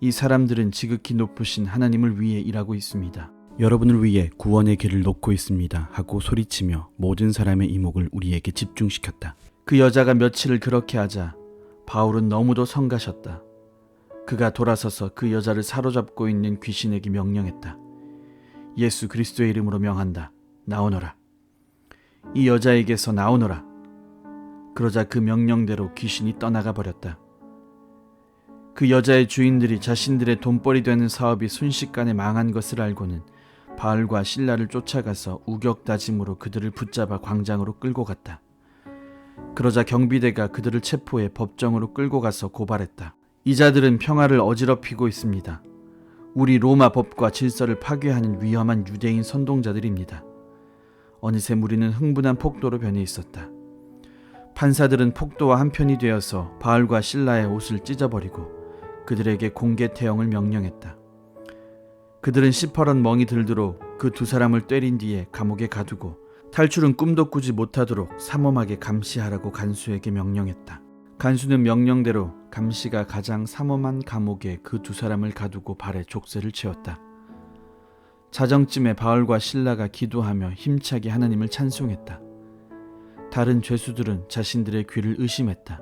이 사람들은 지극히 높으신 하나님을 위해 일하고 있습니다. 여러분을 위해 구원의 길을 놓고 있습니다 하고 소리치며 모든 사람의 이목을 우리에게 집중시켰다. 그 여자가 며칠을 그렇게 하자 바울은 너무도 성가셨다. 그가 돌아서서 그 여자를 사로잡고 있는 귀신에게 명령했다. 예수 그리스도의 이름으로 명한다. 나오너라. 이 여자에게서 나오너라. 그러자 그 명령대로 귀신이 떠나가 버렸다. 그 여자의 주인들이 자신들의 돈벌이 되는 사업이 순식간에 망한 것을 알고는 바울과 실라를 쫓아가서 우격다짐으로 그들을 붙잡아 광장으로 끌고 갔다. 그러자 경비대가 그들을 체포해 법정으로 끌고 가서 고발했다. 이 자들은 평화를 어지럽히고 있습니다. 우리 로마 법과 질서를 파괴하는 위험한 유대인 선동자들입니다. 어느새 무리는 흥분한 폭도로 변해 있었다. 판사들은 폭도와 한편이 되어서 바울과 실라의 옷을 찢어버리고 그들에게 공개 태형을 명령했다. 그들은 시퍼런 멍이 들도록 그 두 사람을 때린 뒤에 감옥에 가두고 탈출은 꿈도 꾸지 못하도록 삼엄하게 감시하라고 간수에게 명령했다. 간수는 명령대로 감시가 가장 삼엄한 감옥에 그 두 사람을 가두고 발에 족쇄를 채웠다. 자정쯤에 바울과 실라가 기도하며 힘차게 하나님을 찬송했다. 다른 죄수들은 자신들의 귀를 의심했다.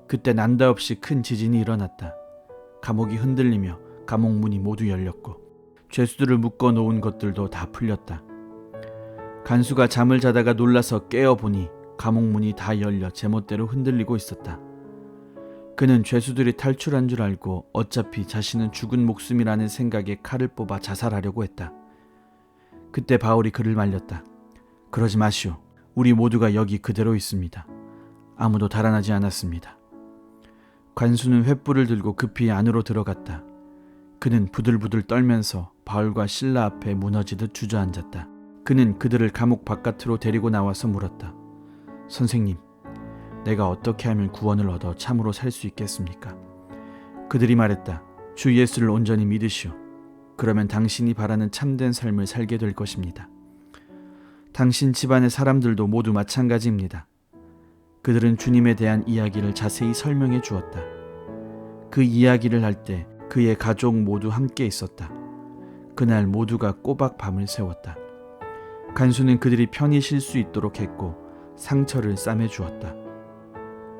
그때 난다없이 큰 지진이 일어났다. 감옥이 흔들리며 감옥 문이 모두 열렸고 죄수들을 묶어 놓은 것들도 다 풀렸다. 간수가 잠을 자다가 놀라서 깨어보니 감옥 문이 다 열려 제멋대로 흔들리고 있었다. 그는 죄수들이 탈출한 줄 알고 어차피 자신은 죽은 목숨이라는 생각에 칼을 뽑아 자살하려고 했다. 그때 바울이 그를 말렸다. 그러지 마시오. 우리 모두가 여기 그대로 있습니다. 아무도 달아나지 않았습니다. 관수는 횃불을 들고 급히 안으로 들어갔다. 그는 부들부들 떨면서 바울과 실라 앞에 무너지듯 주저앉았다. 그는 그들을 감옥 바깥으로 데리고 나와서 물었다. 선생님, 내가 어떻게 하면 구원을 얻어 참으로 살 수 있겠습니까? 그들이 말했다. 주 예수를 온전히 믿으시오. 그러면 당신이 바라는 참된 삶을 살게 될 것입니다. 당신 집안의 사람들도 모두 마찬가지입니다. 그들은 주님에 대한 이야기를 자세히 설명해 주었다. 그 이야기를 할 때 그의 가족 모두 함께 있었다. 그날 모두가 꼬박 밤을 새웠다. 간수는 그들이 편히 쉴 수 있도록 했고 상처를 싸매 주었다.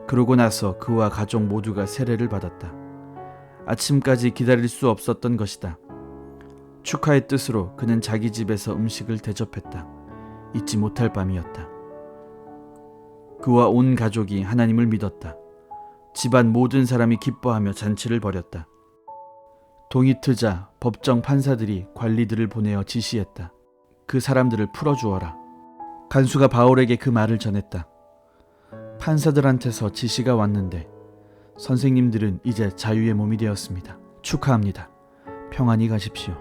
그러고 나서 그와 가족 모두가 세례를 받았다. 아침까지 기다릴 수 없었던 것이다. 축하의 뜻으로 그는 자기 집에서 음식을 대접했다. 잊지 못할 밤이었다. 그와 온 가족이 하나님을 믿었다. 집안 모든 사람이 기뻐하며 잔치를 벌였다. 동이 트자 법정 판사들이 관리들을 보내어 지시했다. 그 사람들을 풀어주어라. 간수가 바울에게 그 말을 전했다. 판사들한테서 지시가 왔는데 선생님들은 이제 자유의 몸이 되었습니다. 축하합니다. 평안히 가십시오.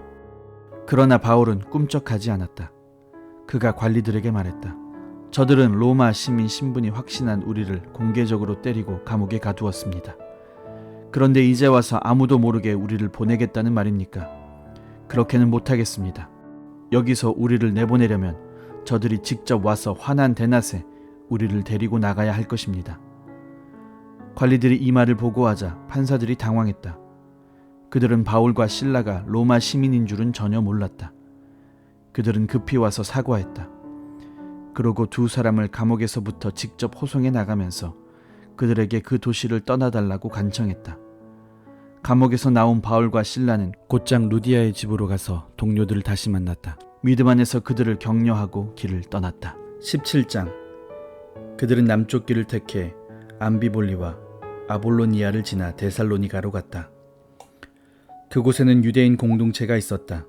그러나 바울은 꿈쩍하지 않았다. 그가 관리들에게 말했다. 저들은 로마 시민 신분이 확신한 우리를 공개적으로 때리고 감옥에 가두었습니다. 그런데 이제 와서 아무도 모르게 우리를 보내겠다는 말입니까? 그렇게는 못하겠습니다. 여기서 우리를 내보내려면 저들이 직접 와서 환한 대낮에 우리를 데리고 나가야 할 것입니다. 관리들이 이 말을 보고하자 판사들이 당황했다. 그들은 바울과 실라가 로마 시민인 줄은 전혀 몰랐다. 그들은 급히 와서 사과했다. 그러고 두 사람을 감옥에서부터 직접 호송해 나가면서 그들에게 그 도시를 떠나달라고 간청했다. 감옥에서 나온 바울과 실라는 곧장 루디아의 집으로 가서 동료들을 다시 만났다. 믿음 안에서 그들을 격려하고 길을 떠났다. 17장. 그들은 남쪽 길을 택해 암비볼리와 아볼로니아를 지나 데살로니가로 갔다. 그곳에는 유대인 공동체가 있었다.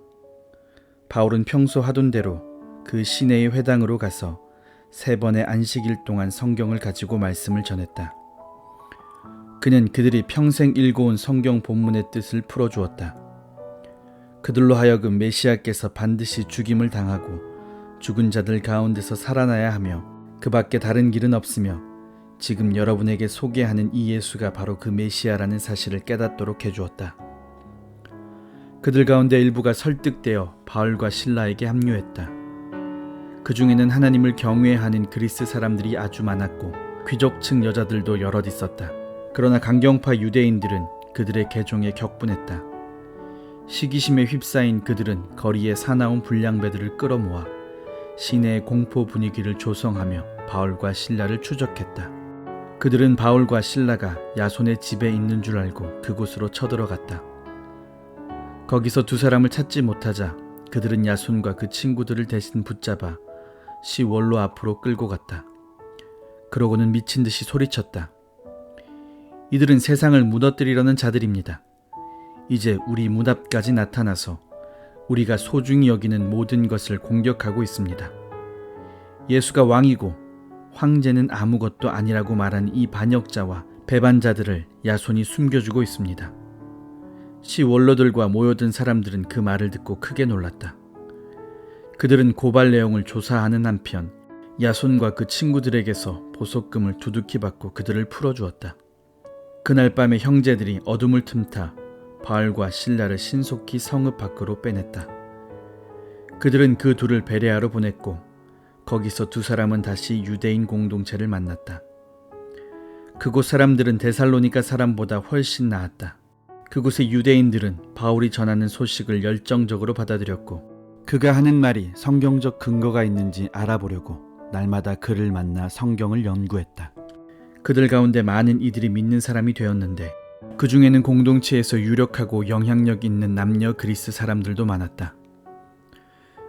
바울은 평소 하던 대로 그 시내의 회당으로 가서 3번의 안식일 동안 성경을 가지고 말씀을 전했다. 그는 그들이 평생 읽어온 성경 본문의 뜻을 풀어주었다. 그들로 하여금 메시아께서 반드시 죽임을 당하고 죽은 자들 가운데서 살아나야 하며 그 밖에 다른 길은 없으며 지금 여러분에게 소개하는 이 예수가 바로 그 메시아라는 사실을 깨닫도록 해주었다. 그들 가운데 일부가 설득되어 바울과 실라에게 합류했다. 그 중에는 하나님을 경외하는 그리스 사람들이 아주 많았고 귀족층 여자들도 여럿 있었다. 그러나 강경파 유대인들은 그들의 개종에 격분했다. 시기심에 휩싸인 그들은 거리에 사나운 불량배들을 끌어모아 시내의 공포 분위기를 조성하며 바울과 실라를 추적했다. 그들은 바울과 실라가 야손의 집에 있는 줄 알고 그곳으로 쳐들어갔다. 거기서 2 사람을 찾지 못하자 그들은 야손과 그 친구들을 대신 붙잡아 시원로 앞으로 끌고 갔다. 그러고는 미친 듯이 소리쳤다. 이들은 세상을 무너뜨리려는 자들입니다. 이제 우리 문 앞까지 나타나서 우리가 소중히 여기는 모든 것을 공격하고 있습니다. 예수가 왕이고 황제는 아무것도 아니라고 말한 이 반역자와 배반자들을 야손이 숨겨주고 있습니다. 시원로들과 모여든 사람들은 그 말을 듣고 크게 놀랐다. 그들은 고발 내용을 조사하는 한편 야손과 그 친구들에게서 보석금을 두둑히 받고 그들을 풀어주었다. 그날 밤에 형제들이 어둠을 틈타 바울과 실라를 신속히 성읍 밖으로 빼냈다. 그들은 그 2를 베레아로 보냈고 거기서 2 사람은 다시 유대인 공동체를 만났다. 그곳 사람들은 데살로니가 사람보다 훨씬 나았다. 그곳의 유대인들은 바울이 전하는 소식을 열정적으로 받아들였고 그가 하는 말이 성경적 근거가 있는지 알아보려고 날마다 그를 만나 성경을 연구했다. 그들 가운데 많은 이들이 믿는 사람이 되었는데 그 중에는 공동체에서 유력하고 영향력 있는 남녀 그리스 사람들도 많았다.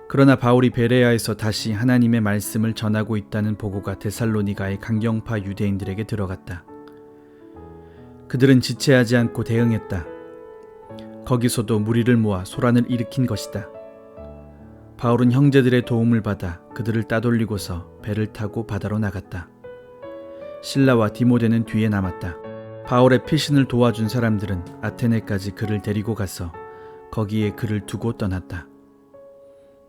그러나 바울이 베레아에서 다시 하나님의 말씀을 전하고 있다는 보고가 데살로니가의 강경파 유대인들에게 들어갔다. 그들은 지체하지 않고 대응했다. 거기서도 무리를 모아 소란을 일으킨 것이다. 바울은 형제들의 도움을 받아 그들을 따돌리고서 배를 타고 바다로 나갔다. 실라와 디모데는 뒤에 남았다. 바울의 피신을 도와준 사람들은 아테네까지 그를 데리고 가서 거기에 그를 두고 떠났다.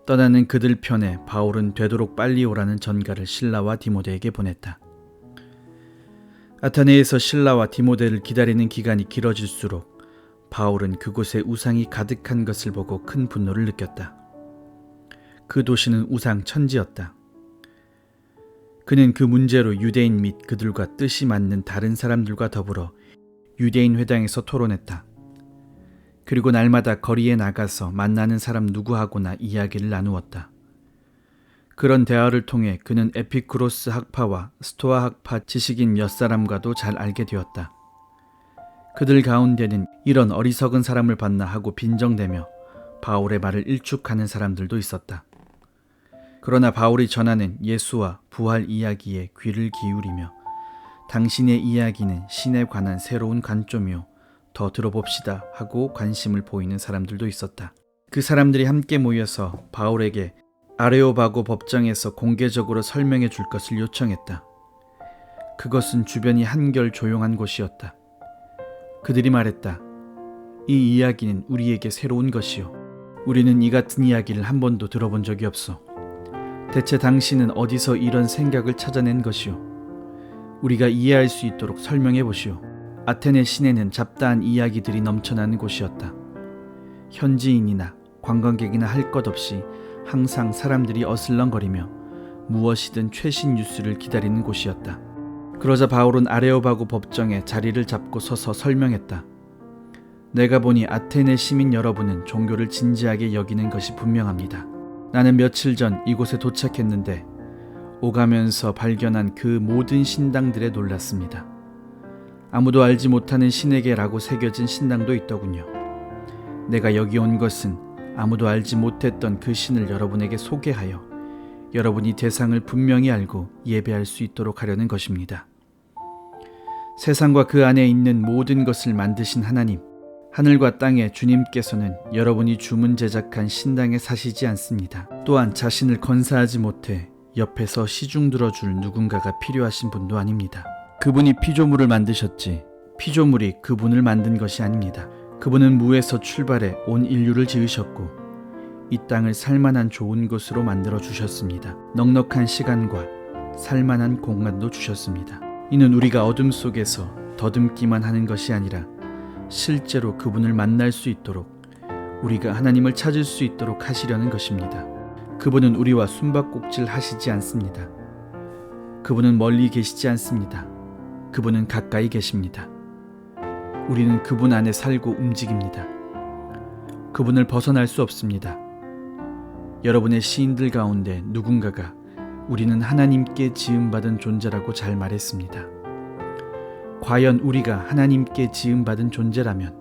떠나는 그들 편에 바울은 되도록 빨리 오라는 전가를 실라와 디모데에게 보냈다. 아테네에서 실라와 디모데를 기다리는 기간이 길어질수록 바울은 그곳에 우상이 가득한 것을 보고 큰 분노를 느꼈다. 그 도시는 우상 천지였다. 그는 그 문제로 유대인 및 그들과 뜻이 맞는 다른 사람들과 더불어 유대인 회당에서 토론했다. 그리고 날마다 거리에 나가서 만나는 사람 누구하고나 이야기를 나누었다. 그런 대화를 통해 그는 에피쿠로스 학파와 스토아 학파 지식인 몇 사람과도 잘 알게 되었다. 그들 가운데는 이런 어리석은 사람을 봤나 하고 빈정대며 바울의 말을 일축하는 사람들도 있었다. 그러나 바울이 전하는 예수와 부활 이야기에 귀를 기울이며 당신의 이야기는 신에 관한 새로운 관점이요, 더 들어봅시다 하고 관심을 보이는 사람들도 있었다. 그 사람들이 함께 모여서 바울에게 아레오바고 법정에서 공개적으로 설명해 줄 것을 요청했다. 그것은 주변이 한결 조용한 곳이었다. 그들이 말했다. 이 이야기는 우리에게 새로운 것이요. 우리는 이 같은 이야기를 한 번도 들어본 적이 없어. 대체 당신은 어디서 이런 생각을 찾아낸 것이요? 우리가 이해할 수 있도록 설명해 보시오. 아테네 시내는 잡다한 이야기들이 넘쳐나는 곳이었다. 현지인이나 관광객이나 할 것 없이 항상 사람들이 어슬렁거리며 무엇이든 최신 뉴스를 기다리는 곳이었다. 그러자 바울은 아레오바고 법정에 자리를 잡고 서서 설명했다. 내가 보니 아테네 시민 여러분은 종교를 진지하게 여기는 것이 분명합니다. 나는 며칠 전 이곳에 도착했는데 오가면서 발견한 그 모든 신당들에 놀랐습니다. 아무도 알지 못하는 신에게라고 새겨진 신당도 있더군요. 내가 여기 온 것은 아무도 알지 못했던 그 신을 여러분에게 소개하여 여러분이 대상을 분명히 알고 예배할 수 있도록 하려는 것입니다. 세상과 그 안에 있는 모든 것을 만드신 하나님, 하늘과 땅의 주님께서는 여러분이 주문 제작한 신당에 사시지 않습니다. 또한 자신을 건사하지 못해 옆에서 시중 들어줄 누군가가 필요하신 분도 아닙니다. 그분이 피조물을 만드셨지 피조물이 그분을 만든 것이 아닙니다. 그분은 무에서 출발해 온 인류를 지으셨고 이 땅을 살만한 좋은 곳으로 만들어 주셨습니다. 넉넉한 시간과 살만한 공간도 주셨습니다. 이는 우리가 어둠 속에서 더듬기만 하는 것이 아니라 실제로 그분을 만날 수 있도록 우리가 하나님을 찾을 수 있도록 하시려는 것입니다. 그분은 우리와 숨바꼭질 하시지 않습니다. 그분은 멀리 계시지 않습니다. 그분은 가까이 계십니다. 우리는 그분 안에 살고 움직입니다. 그분을 벗어날 수 없습니다. 여러분의 시인들 가운데 누군가가 우리는 하나님께 지음받은 존재라고 잘 말했습니다. 과연 우리가 하나님께 지음받은 존재라면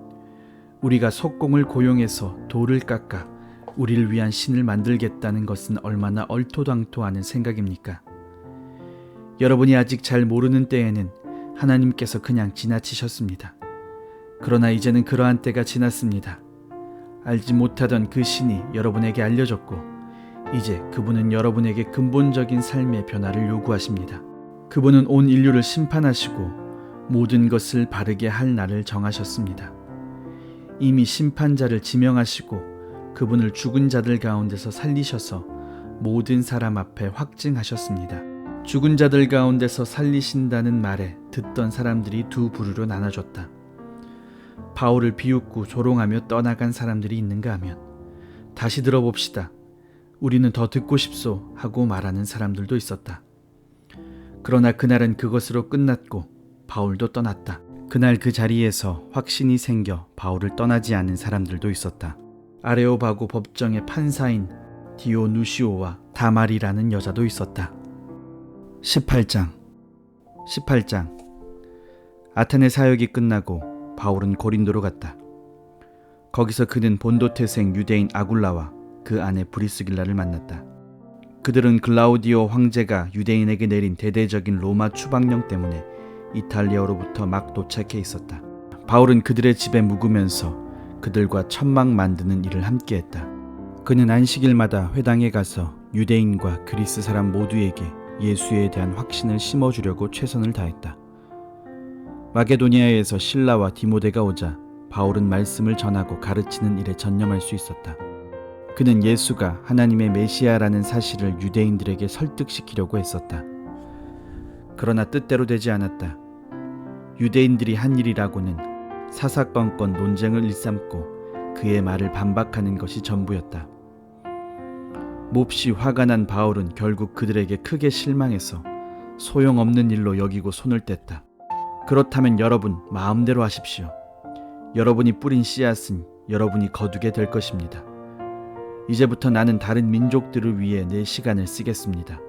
우리가 석공을 고용해서 돌을 깎아 우리를 위한 신을 만들겠다는 것은 얼마나 얼토당토하는 생각입니까? 여러분이 아직 잘 모르는 때에는 하나님께서 그냥 지나치셨습니다. 그러나 이제는 그러한 때가 지났습니다. 알지 못하던 그 신이 여러분에게 알려졌고 이제 그분은 여러분에게 근본적인 삶의 변화를 요구하십니다. 그분은 온 인류를 심판하시고 모든 것을 바르게 할 날을 정하셨습니다. 이미 심판자를 지명하시고 그분을 죽은 자들 가운데서 살리셔서 모든 사람 앞에 확증하셨습니다. 죽은 자들 가운데서 살리신다는 말에 듣던 사람들이 두 부류로 나눠졌다. 바울을 비웃고 조롱하며 떠나간 사람들이 있는가 하면 다시 들어봅시다. 우리는 더 듣고 싶소 하고 말하는 사람들도 있었다. 그러나 그날은 그것으로 끝났고 바울도 떠났다. 그날 그 자리에서 확신이 생겨 바울을 떠나지 않은 사람들도 있었다. 아레오바고 법정의 판사인 디오누시오와 다말이라는 여자도 있었다. 18장 아테네 사역이 끝나고 바울은 고린도로 갔다. 거기서 그는 본도 태생 유대인 아굴라와 그 아내 브리스길라를 만났다. 그들은 글라우디오 황제가 유대인에게 내린 대대적인 로마 추방령 때문에 이탈리아로부터 막 도착해 있었다. 바울은 그들의 집에 묵으면서 그들과 천막 만드는 일을 함께했다. 그는 안식일마다 회당에 가서 유대인과 그리스 사람 모두에게 예수에 대한 확신을 심어주려고 최선을 다했다. 마게도니아에서 실라와 디모데가 오자 바울은 말씀을 전하고 가르치는 일에 전념할 수 있었다. 그는 예수가 하나님의 메시아라는 사실을 유대인들에게 설득시키려고 했었다. 그러나 뜻대로 되지 않았다. 유대인들이 한 일이라고는 사사건건 논쟁을 일삼고 그의 말을 반박하는 것이 전부였다. 몹시 화가 난 바울은 결국 그들에게 크게 실망해서 소용없는 일로 여기고 손을 뗐다. 그렇다면 여러분 마음대로 하십시오. 여러분이 뿌린 씨앗은 여러분이 거두게 될 것입니다. 이제부터 나는 다른 민족들을 위해 내 시간을 쓰겠습니다.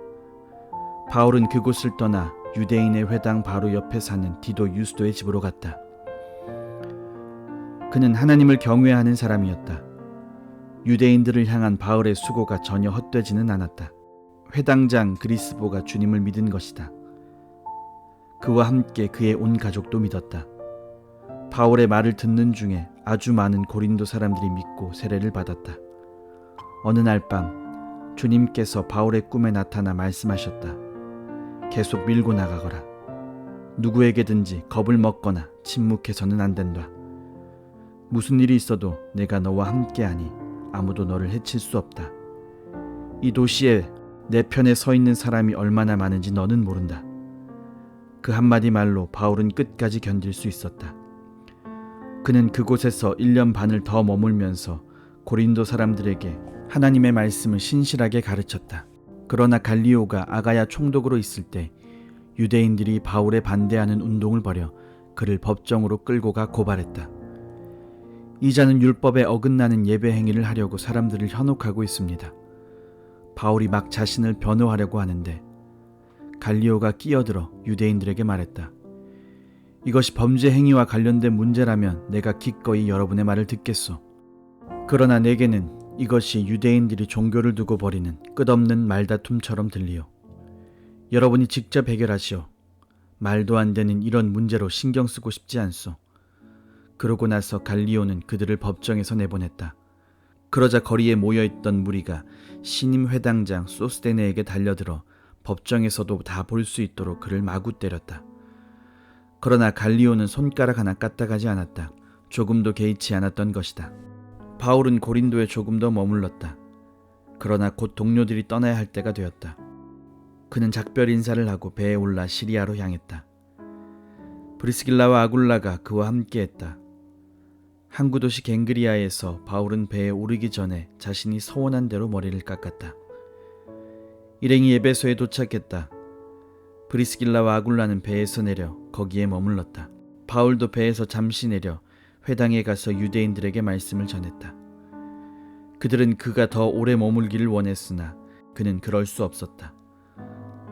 바울은 그곳을 떠나 유대인의 회당 바로 옆에 사는 디도 유스도의 집으로 갔다. 그는 하나님을 경외하는 사람이었다. 유대인들을 향한 바울의 수고가 전혀 헛되지는 않았다. 회당장 그리스보가 주님을 믿은 것이다. 그와 함께 그의 온 가족도 믿었다. 바울의 말을 듣는 중에 아주 많은 고린도 사람들이 믿고 세례를 받았다. 어느 날 밤 주님께서 바울의 꿈에 나타나 말씀하셨다. 계속 밀고 나가거라. 누구에게든지 겁을 먹거나 침묵해서는 안 된다. 무슨 일이 있어도 내가 너와 함께하니 아무도 너를 해칠 수 없다. 이 도시에 내 편에 서 있는 사람이 얼마나 많은지 너는 모른다. 그 한마디 말로 바울은 끝까지 견딜 수 있었다. 그는 그곳에서 1년 반을 더 머물면서 고린도 사람들에게 하나님의 말씀을 신실하게 가르쳤다. 그러나 갈리오가 아가야 총독으로 있을 때 유대인들이 바울에 반대하는 운동을 벌여 그를 법정으로 끌고 가 고발했다. 이 자는 율법에 어긋나는 예배 행위를 하려고 사람들을 현혹하고 있습니다. 바울이 막 자신을 변호하려고 하는데 갈리오가 끼어들어 유대인들에게 말했다. 이것이 범죄 행위와 관련된 문제라면 내가 기꺼이 여러분의 말을 듣겠소. 그러나 내게는 이것이 유대인들이 종교를 두고 벌이는 끝없는 말다툼처럼 들리요. 여러분이 직접 해결하시오. 말도 안 되는 이런 문제로 신경 쓰고 싶지 않소. 그러고 나서 갈리오는 그들을 법정에서 내보냈다. 그러자 거리에 모여있던 무리가 신임 회당장 소스데네에게 달려들어 법정에서도 다 볼 수 있도록 그를 마구 때렸다. 그러나 갈리오는 손가락 하나 까딱하지 않았다. 조금도 개의치 않았던 것이다. 바울은 고린도에 조금 더 머물렀다. 그러나 곧 동료들이 떠나야 할 때가 되었다. 그는 작별 인사를 하고 배에 올라 시리아로 향했다. 브리스길라와 아굴라가 그와 함께했다. 항구 도시 갱그리아에서 바울은 배에 오르기 전에 자신이 서원한 대로 머리를 깎았다. 일행이 에베소에 도착했다. 브리스길라와 아굴라는 배에서 내려 거기에 머물렀다. 바울도 배에서 잠시 내려 회당에 가서 유대인들에게 말씀을 전했다. 그들은 그가 더 오래 머물기를 원했으나 그는 그럴 수 없었다.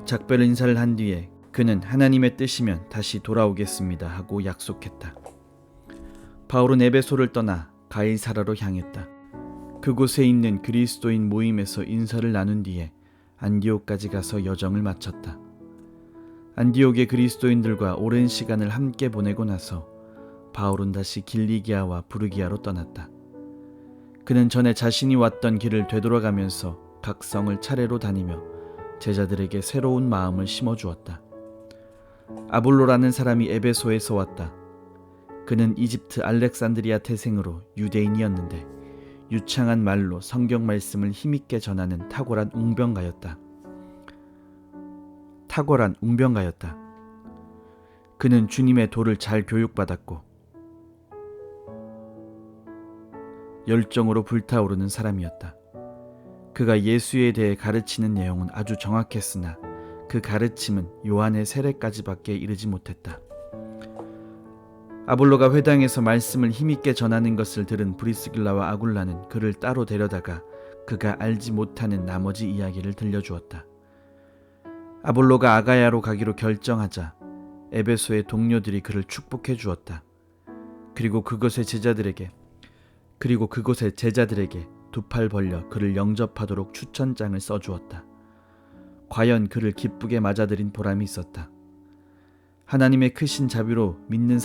작별 인사를 한 뒤에 그는 하나님의 뜻이면 다시 돌아오겠습니다 하고 약속했다. 바울은 에베소를 떠나 가이사라로 향했다. 그곳에 있는 그리스도인 모임에서 인사를 나눈 뒤에 안디옥까지 가서 여정을 마쳤다. 안디옥의 그리스도인들과 오랜 시간을 함께 보내고 나서 바울은 다시 길리기아와 부르기아로 떠났다. 그는 전에 자신이 왔던 길을 되돌아가면서 각 성을 차례로 다니며 제자들에게 새로운 마음을 심어주었다. 아볼로라는 사람이 에베소에서 왔다. 그는 이집트 알렉산드리아 태생으로 유대인이었는데 유창한 말로 성경 말씀을 힘있게 전하는 탁월한 웅병가였다. 그는 주님의 도를 잘 교육받았고 열정으로 불타오르는 사람이었다. 그가 예수에 대해 가르치는 내용은 아주 정확했으나 그 가르침은 요한의 세례까지밖에 이르지 못했다. 아볼로가 회당에서 말씀을 힘있게 전하는 것을 들은 브리스길라와 아굴라는 그를 따로 데려다가 그가 알지 못하는 나머지 이야기를 들려주었다. 아볼로가 아가야로 가기로 결정하자 에베소의 동료들이 그를 축복해 주었다. 그리고 그곳의 제자들에게 두 팔 벌려 그를 영접하도록 추천장을 써주었다. 과연 그를 기쁘게 맞아들인 보람이 있었다. 하나님의 크신 자비로 믿는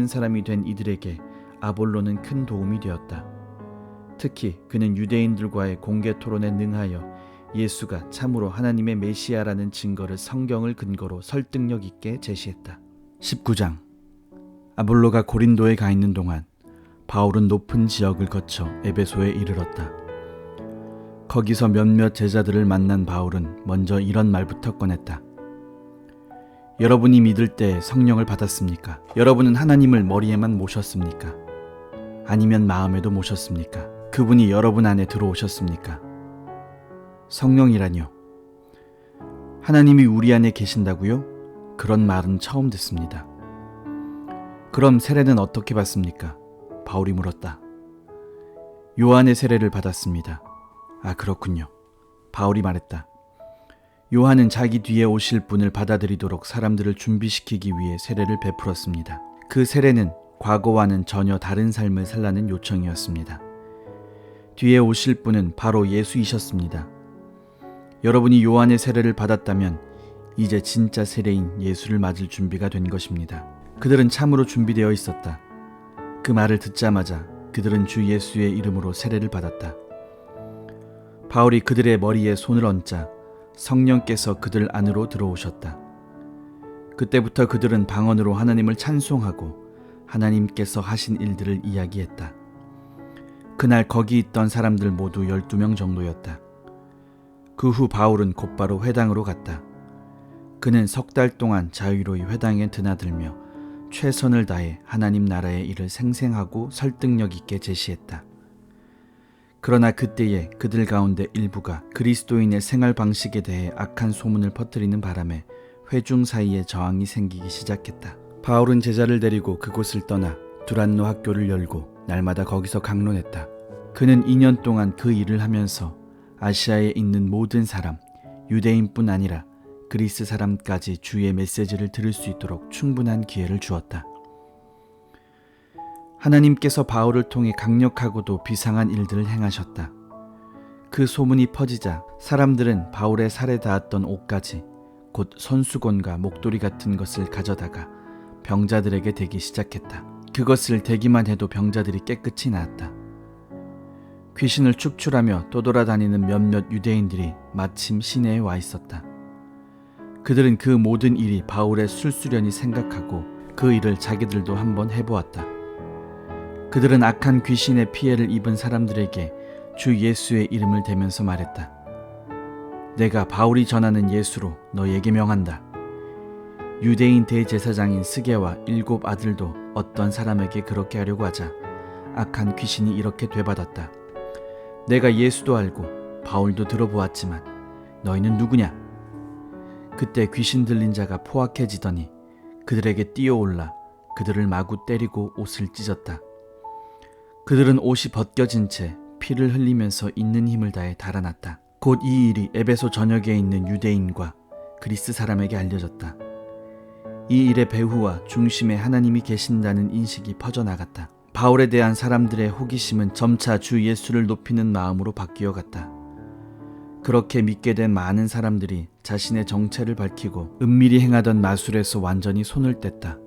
사람이 된 이들에게 아볼로는 큰 도움이 되었다. 특히 그는 유대인들과의 공개 토론에 능하여 예수가 참으로 하나님의 메시아라는 증거를 성경을 근거로 설득력 있게 제시했다. 19장. 아볼로가 고린도에 가 있는 동안 바울은 높은 지역을 거쳐 에베소에 이르렀다. 거기서 몇몇 제자들을 만난 바울은 먼저 이런 말부터 꺼냈다. 여러분이 믿을 때 성령을 받았습니까? 여러분은 하나님을 머리에만 모셨습니까? 아니면 마음에도 모셨습니까? 그분이 여러분 안에 들어오셨습니까? 성령이라뇨? 하나님이 우리 안에 계신다고요? 그런 말은 처음 듣습니다. 그럼 세례는 어떻게 받습니까? 바울이 물었다. 요한의 세례를 받았습니다. 아, 그렇군요. 바울이 말했다. 요한은 자기 뒤에 오실 분을 받아들이도록 사람들을 준비시키기 위해 세례를 베풀었습니다. 그 세례는 과거와는 전혀 다른 삶을 살라는 요청이었습니다. 뒤에 오실 분은 바로 예수이셨습니다. 여러분이 요한의 세례를 받았다면 이제 진짜 세례인 예수를 맞을 준비가 된 것입니다. 그들은 참으로 준비되어 있었다. 그 말을 듣자마자 그들은 주 예수의 이름으로 세례를 받았다. 바울이 그들의 머리에 손을 얹자 성령께서 그들 안으로 들어오셨다. 그때부터 그들은 방언으로 하나님을 찬송하고 하나님께서 하신 일들을 이야기했다. 그날 거기 있던 사람들 모두 12명 정도였다. 그 후 바울은 곧바로 회당으로 갔다. 그는 석 달 동안 자유로이 회당에 드나들며 최선을 다해 하나님 나라의 일을 생생하고 설득력 있게 제시했다. 그러나 그때에 그들 가운데 일부가 그리스도인의 생활 방식에 대해 악한 소문을 퍼뜨리는 바람에 회중 사이에 저항이 생기기 시작했다. 바울은 제자를 데리고 그곳을 떠나 두란노 학교를 열고 날마다 거기서 강론했다. 그는 2년 동안 그 일을 하면서 아시아에 있는 모든 사람, 유대인뿐 아니라 그리스 사람까지 주의 메시지를 들을 수 있도록 충분한 기회를 주었다. 하나님께서 바울을 통해 강력하고도 비상한 일들을 행하셨다. 그 소문이 퍼지자 사람들은 바울의 살에 닿았던 옷까지, 곧 손수건과 목도리 같은 것을 가져다가 병자들에게 대기 시작했다. 그것을 대기만 해도 병자들이 깨끗이 나았다. 귀신을 축출하며 떠돌아다니는 몇몇 유대인들이 마침 시내에 와 있었다. 그들은 그 모든 일이 바울의 술수련이 생각하고 그 일을 자기들도 한번 해보았다. 그들은 악한 귀신의 피해를 입은 사람들에게 주 예수의 이름을 대면서 말했다. 내가 바울이 전하는 예수로 너에게 명한다. 유대인 대제사장인 스게와 7 아들도 어떤 사람에게 그렇게 하려고 하자 악한 귀신이 이렇게 되받았다. 내가 예수도 알고 바울도 들어보았지만 너희는 누구냐? 그때 귀신 들린 자가 포악해지더니 그들에게 뛰어올라 그들을 마구 때리고 옷을 찢었다. 그들은 옷이 벗겨진 채 피를 흘리면서 있는 힘을 다해 달아났다. 곧 이 일이 에베소 전역에 있는 유대인과 그리스 사람에게 알려졌다. 이 일의 배후와 중심에 하나님이 계신다는 인식이 퍼져나갔다. 바울에 대한 사람들의 호기심은 점차 주 예수를 높이는 마음으로 바뀌어갔다. 그렇게 믿게 된 많은 사람들이 자신의 정체를 밝히고 은밀히 행하던 마술에서 완전히 손을 뗐다.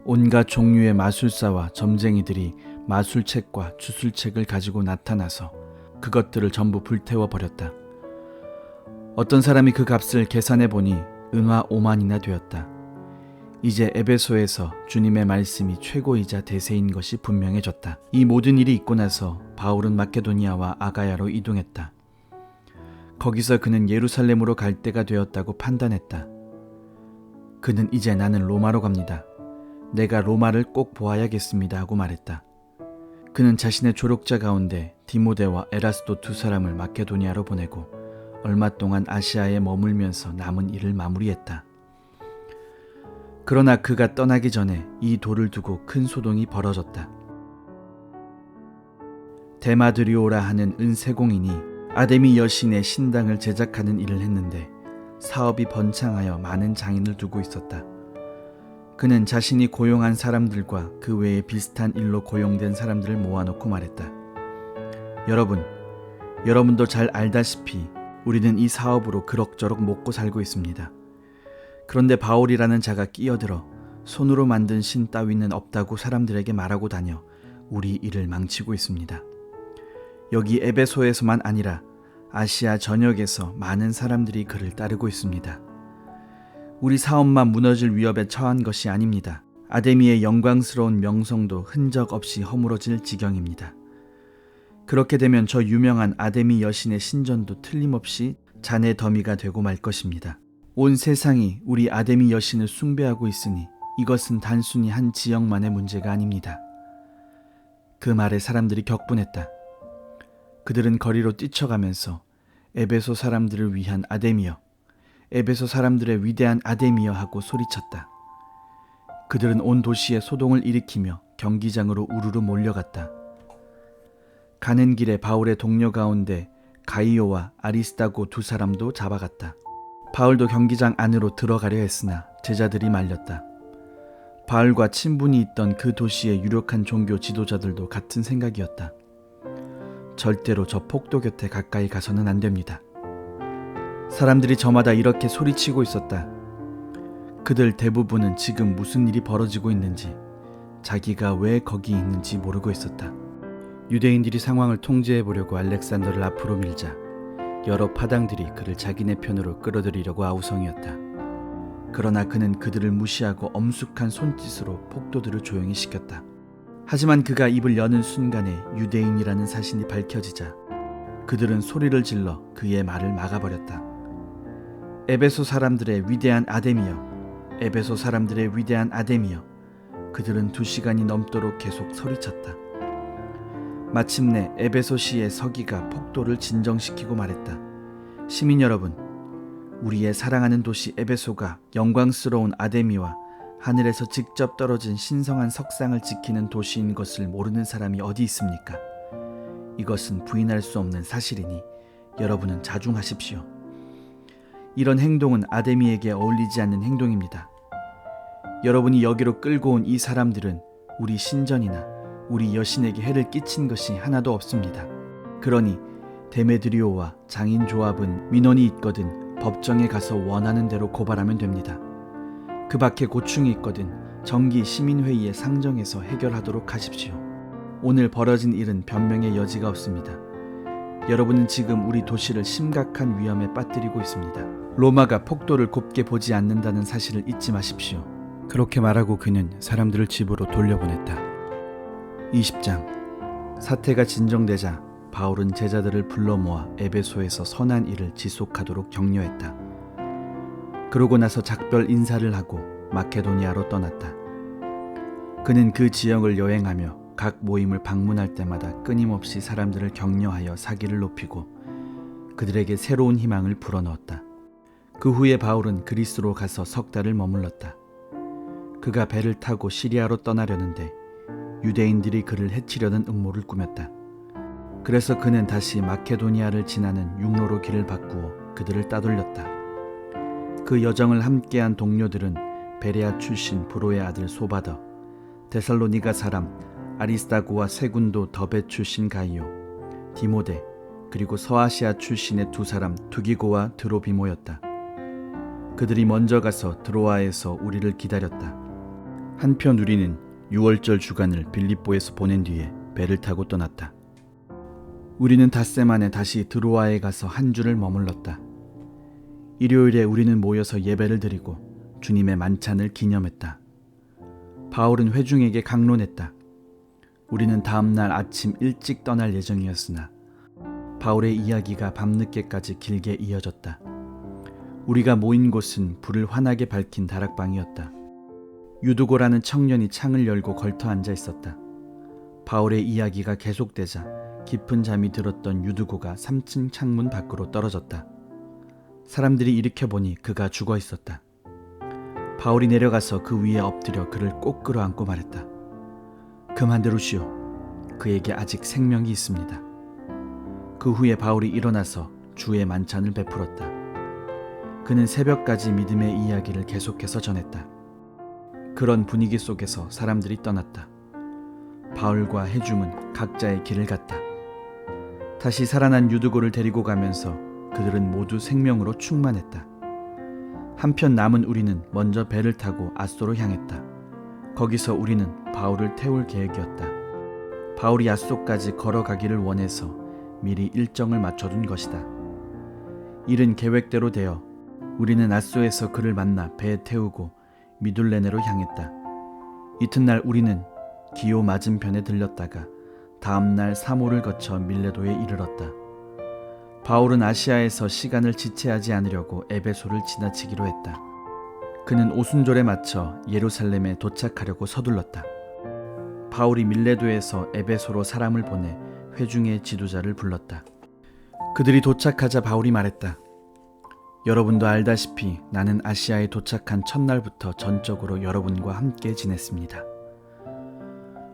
온갖 종류의 마술사와 점쟁이들이 마술책과 주술책을 가지고 나타나서 그것들을 전부 불태워버렸다. 어떤 사람이 그 값을 계산해 보니 은화 5만이나 되었다. 이제 에베소에서 주님의 말씀이 최고이자 대세인 것이 분명해졌다. 이 모든 일이 있고 나서 바울은 마케도니아와 아가야로 이동했다. 거기서 그는 예루살렘으로 갈 때가 되었다고 판단했다. 그는 이제 나는 로마로 갑니다. 내가 로마를 꼭 보아야겠습니다 하고 말했다. 그는 자신의 조력자 가운데 디모데와 에라스도 2 사람을 마케도니아로 보내고 얼마 동안 아시아에 머물면서 남은 일을 마무리했다. 그러나 그가 떠나기 전에 이 돌을 두고 큰 소동이 벌어졌다. 데마드리오라 하는 은세공인이 아데미 여신의 신당을 제작하는 일을 했는데 사업이 번창하여 많은 장인을 두고 있었다. 그는 자신이 고용한 사람들과 그 외에 비슷한 일로 고용된 사람들을 모아놓고 말했다. 여러분도 잘 알다시피 우리는 이 사업으로 그럭저럭 먹고 살고 있습니다. 그런데 바울이라는 자가 끼어들어 손으로 만든 신 따위는 없다고 사람들에게 말하고 다녀 우리 일을 망치고 있습니다. 여기 에베소에서만 아니라 아시아 전역에서 많은 사람들이 그를 따르고 있습니다. 우리 사업만 무너질 위협에 처한 것이 아닙니다. 아데미의 영광스러운 명성도 흔적 없이 허물어질 지경입니다. 그렇게 되면 저 유명한 아데미 여신의 신전도 틀림없이 잔해 더미가 되고 말 것입니다. 온 세상이 우리 아데미 여신을 숭배하고 있으니 이것은 단순히 한 지역만의 문제가 아닙니다. 그 말에 사람들이 격분했다. 그들은 거리로 뛰쳐가면서 에베소 사람들을 위한 아데미여, 에베소 사람들의 위대한 아데미여 하고 소리쳤다. 그들은 온 도시에 소동을 일으키며 경기장으로 우르르 몰려갔다. 가는 길에 바울의 동료 가운데 가이오와 아리스다고 2 사람도 잡아갔다. 바울도 경기장 안으로 들어가려 했으나 제자들이 말렸다. 바울과 친분이 있던 그 도시의 유력한 종교 지도자들도 같은 생각이었다. 절대로 저 폭도 곁에 가까이 가서는 안 됩니다. 사람들이 저마다 이렇게 소리치고 있었다. 그들 대부분은 지금 무슨 일이 벌어지고 있는지, 자기가 왜 거기 있는지 모르고 있었다. 유대인들이 상황을 통제해 보려고 알렉산더를 앞으로 밀자 여러 파당들이 그를 자기네 편으로 끌어들이려고 아우성이었다. 그러나 그는 그들을 무시하고 엄숙한 손짓으로 폭도들을 조용히 시켰다. 하지만 그가 입을 여는 순간에 유대인이라는 사실이 밝혀지자 그들은 소리를 질러 그의 말을 막아버렸다. 에베소 사람들의 위대한 아데미여, 에베소 사람들의 위대한 아데미여. 그들은 2시간이 넘도록 계속 소리쳤다. 마침내 에베소시의 서기가 폭도를 진정시키고 말했다. 시민 여러분, 우리의 사랑하는 도시 에베소가 영광스러운 아데미와 하늘에서 직접 떨어진 신성한 석상을 지키는 도시인 것을 모르는 사람이 어디 있습니까? 이것은 부인할 수 없는 사실이니 여러분은 자중하십시오. 이런 행동은 아데미에게 어울리지 않는 행동입니다. 여러분이 여기로 끌고 온 이 사람들은 우리 신전이나 우리 여신에게 해를 끼친 것이 하나도 없습니다. 그러니 데메드리오와 장인 조합은 민원이 있거든 법정에 가서 원하는 대로 고발하면 됩니다. 그 밖에 고충이 있거든 정기 시민회의의 상정에서 해결하도록 하십시오. 오늘 벌어진 일은 변명의 여지가 없습니다. 여러분은 지금 우리 도시를 심각한 위험에 빠뜨리고 있습니다. 로마가 폭도를 곱게 보지 않는다는 사실을 잊지 마십시오. 그렇게 말하고 그는 사람들을 집으로 돌려보냈다. 20장. 사태가 진정되자 바울은 제자들을 불러 모아 에베소에서 선한 일을 지속하도록 격려했다. 그러고 나서 작별 인사를 하고 마케도니아로 떠났다. 그는 그 지역을 여행하며 각 모임을 방문할 때마다 끊임없이 사람들을 격려하여 사기를 높이고 그들에게 새로운 희망을 불어넣었다. 그 후에 바울은 그리스로 가서 석 달을 머물렀다. 그가 배를 타고 시리아로 떠나려는데 유대인들이 그를 해치려는 음모를 꾸몄다. 그래서 그는 다시 마케도니아를 지나는 육로로 길을 바꾸어 그들을 따돌렸다. 그 여정을 함께한 동료들은 베레아 출신 브로의 아들 소바더, 데살로니가 사람 아리스다고와 세군도 더베 출신 가이오, 디모데, 그리고 서아시아 출신의 두 사람 투기고와 드로비모였다. 그들이 먼저 가서 드로아에서 우리를 기다렸다. 한편 우리는 6월절 주간을 빌립보에서 보낸 뒤에 배를 타고 떠났다. 우리는 닷새 만에 다시 드로아에 가서 한 주를 머물렀다. 일요일에 우리는 모여서 예배를 드리고 주님의 만찬을 기념했다. 바울은 회중에게 강론했다. 우리는 다음날 아침 일찍 떠날 예정이었으나 바울의 이야기가 밤늦게까지 길게 이어졌다. 우리가 모인 곳은 불을 환하게 밝힌 다락방이었다. 유두고라는 청년이 창을 열고 걸터 앉아 있었다. 바울의 이야기가 계속되자 깊은 잠이 들었던 유두고가 3층 창문 밖으로 떨어졌다. 사람들이 일으켜보니 그가 죽어 있었다. 바울이 내려가서 그 위에 엎드려 그를 꼭 끌어안고 말했다. 그만두시오. 그에게 아직 생명이 있습니다. 그 후에 바울이 일어나서 주의 만찬을 베풀었다. 그는 새벽까지 믿음의 이야기를 계속해서 전했다. 그런 분위기 속에서 사람들이 떠났다. 바울과 해줌은 각자의 길을 갔다. 다시 살아난 유두고를 데리고 가면서 그들은 모두 생명으로 충만했다. 한편 남은 우리는 먼저 배를 타고 아소로 향했다. 거기서 우리는 바울을 태울 계획이었다. 바울이 아소까지 걸어가기를 원해서 미리 일정을 맞춰둔 것이다. 일은 계획대로 되어 우리는 아소에서 그를 만나 배에 태우고 미둘레네로 향했다. 이튿날 우리는 기오 맞은편에 들렸다가 다음날 사모를 거쳐 밀레도에 이르렀다. 바울은 아시아에서 시간을 지체하지 않으려고 에베소를 지나치기로 했다. 그는 오순절에 맞춰 예루살렘에 도착하려고 서둘렀다. 바울이 밀레도에서 에베소로 사람을 보내 회중의 지도자를 불렀다. 그들이 도착하자 바울이 말했다. 여러분도 알다시피 나는 아시아에 도착한 첫날부터 전적으로 여러분과 함께 지냈습니다.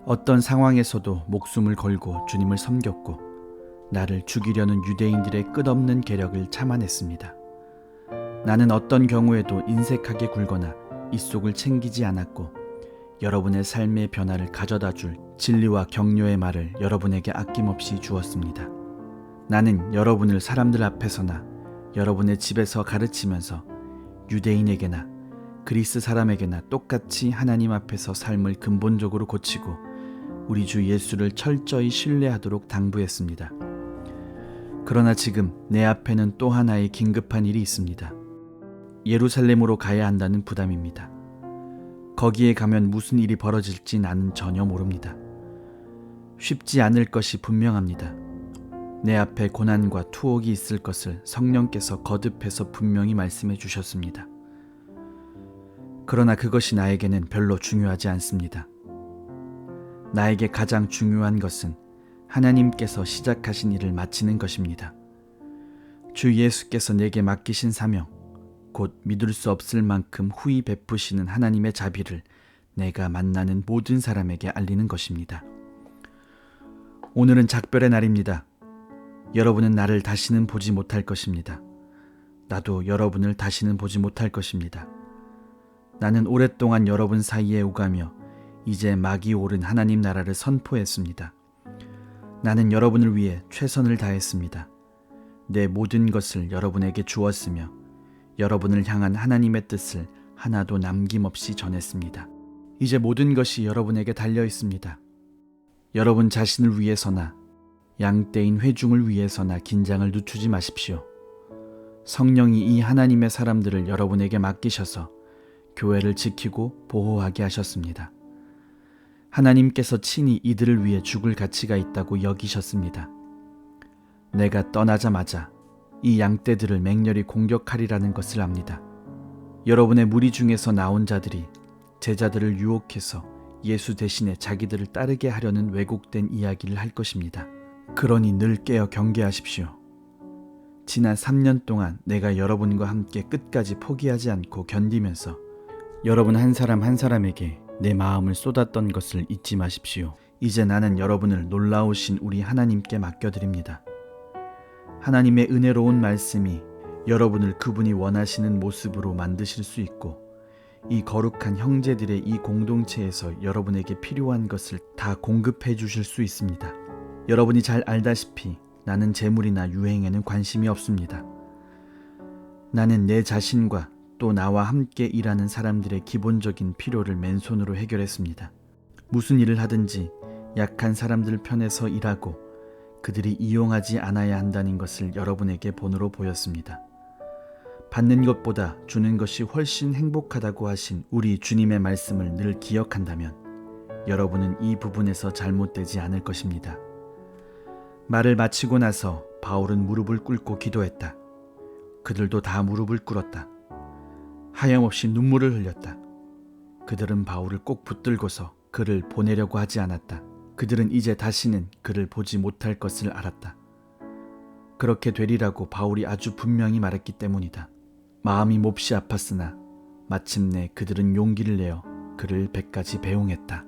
어떤 상황에서도 목숨을 걸고 주님을 섬겼고 나를 죽이려는 유대인들의 끝없는 계략을 참아냈습니다. 나는 어떤 경우에도 인색하게 굴거나 입속을 챙기지 않았고 여러분의 삶의 변화를 가져다 줄 진리와 격려의 말을 여러분에게 아낌없이 주었습니다. 나는 여러분을 사람들 앞에서나 여러분의 집에서 가르치면서 유대인에게나 그리스 사람에게나 똑같이 하나님 앞에서 삶을 근본적으로 고치고 우리 주 예수를 철저히 신뢰하도록 당부했습니다. 그러나 지금 내 앞에는 또 하나의 긴급한 일이 있습니다. 예루살렘으로 가야 한다는 부담입니다. 거기에 가면 무슨 일이 벌어질지 나는 전혀 모릅니다. 쉽지 않을 것이 분명합니다. 내 앞에 고난과 투옥이 있을 것을 성령께서 거듭해서 분명히 말씀해 주셨습니다. 그러나 그것이 나에게는 별로 중요하지 않습니다. 나에게 가장 중요한 것은 하나님께서 시작하신 일을 마치는 것입니다. 주 예수께서 내게 맡기신 사명, 곧 믿을 수 없을 만큼 후히 베푸시는 하나님의 자비를 내가 만나는 모든 사람에게 알리는 것입니다. 오늘은 작별의 날입니다. 여러분은 나를 다시는 보지 못할 것입니다. 나도 여러분을 다시는 보지 못할 것입니다. 나는 오랫동안 여러분 사이에 오가며 이제 막이 오른 하나님 나라를 선포했습니다. 나는 여러분을 위해 최선을 다했습니다. 내 모든 것을 여러분에게 주었으며 여러분을 향한 하나님의 뜻을 하나도 남김없이 전했습니다. 이제 모든 것이 여러분에게 달려 있습니다. 여러분 자신을 위해서나 양떼인 회중을 위해서나 긴장을 늦추지 마십시오. 성령이 이 하나님의 사람들을 여러분에게 맡기셔서 교회를 지키고 보호하게 하셨습니다. 하나님께서 친히 이들을 위해 죽을 가치가 있다고 여기셨습니다. 내가 떠나자마자 이 양떼들을 맹렬히 공격하리라는 것을 압니다. 여러분의 무리 중에서 나온 자들이 제자들을 유혹해서 예수 대신에 자기들을 따르게 하려는 왜곡된 이야기를 할 것입니다. 그러니 늘 깨어 경계하십시오. 지난 3년 동안 내가 여러분과 함께 끝까지 포기하지 않고 견디면서 여러분 한 사람 한 사람에게 내 마음을 쏟았던 것을 잊지 마십시오. 이제 나는 여러분을 놀라우신 우리 하나님께 맡겨드립니다. 하나님의 은혜로운 말씀이 여러분을 그분이 원하시는 모습으로 만드실 수 있고 이 거룩한 형제들의 이 공동체에서 여러분에게 필요한 것을 다 공급해 주실 수 있습니다. 여러분이 잘 알다시피 나는 재물이나 유행에는 관심이 없습니다. 나는 내 자신과 또 나와 함께 일하는 사람들의 기본적인 필요를 맨손으로 해결했습니다. 무슨 일을 하든지 약한 사람들 편에서 일하고 그들이 이용하지 않아야 한다는 것을 여러분에게 본으로 보였습니다. 받는 것보다 주는 것이 훨씬 행복하다고 하신 우리 주님의 말씀을 늘 기억한다면 여러분은 이 부분에서 잘못되지 않을 것입니다. 말을 마치고 나서 바울은 무릎을 꿇고 기도했다. 그들도 다 무릎을 꿇었다. 하염없이 눈물을 흘렸다. 그들은 바울을 꼭 붙들고서 그를 보내려고 하지 않았다. 그들은 이제 다시는 그를 보지 못할 것을 알았다. 그렇게 되리라고 바울이 아주 분명히 말했기 때문이다. 마음이 몹시 아팠으나 마침내 그들은 용기를 내어 그를 배까지 배웅했다.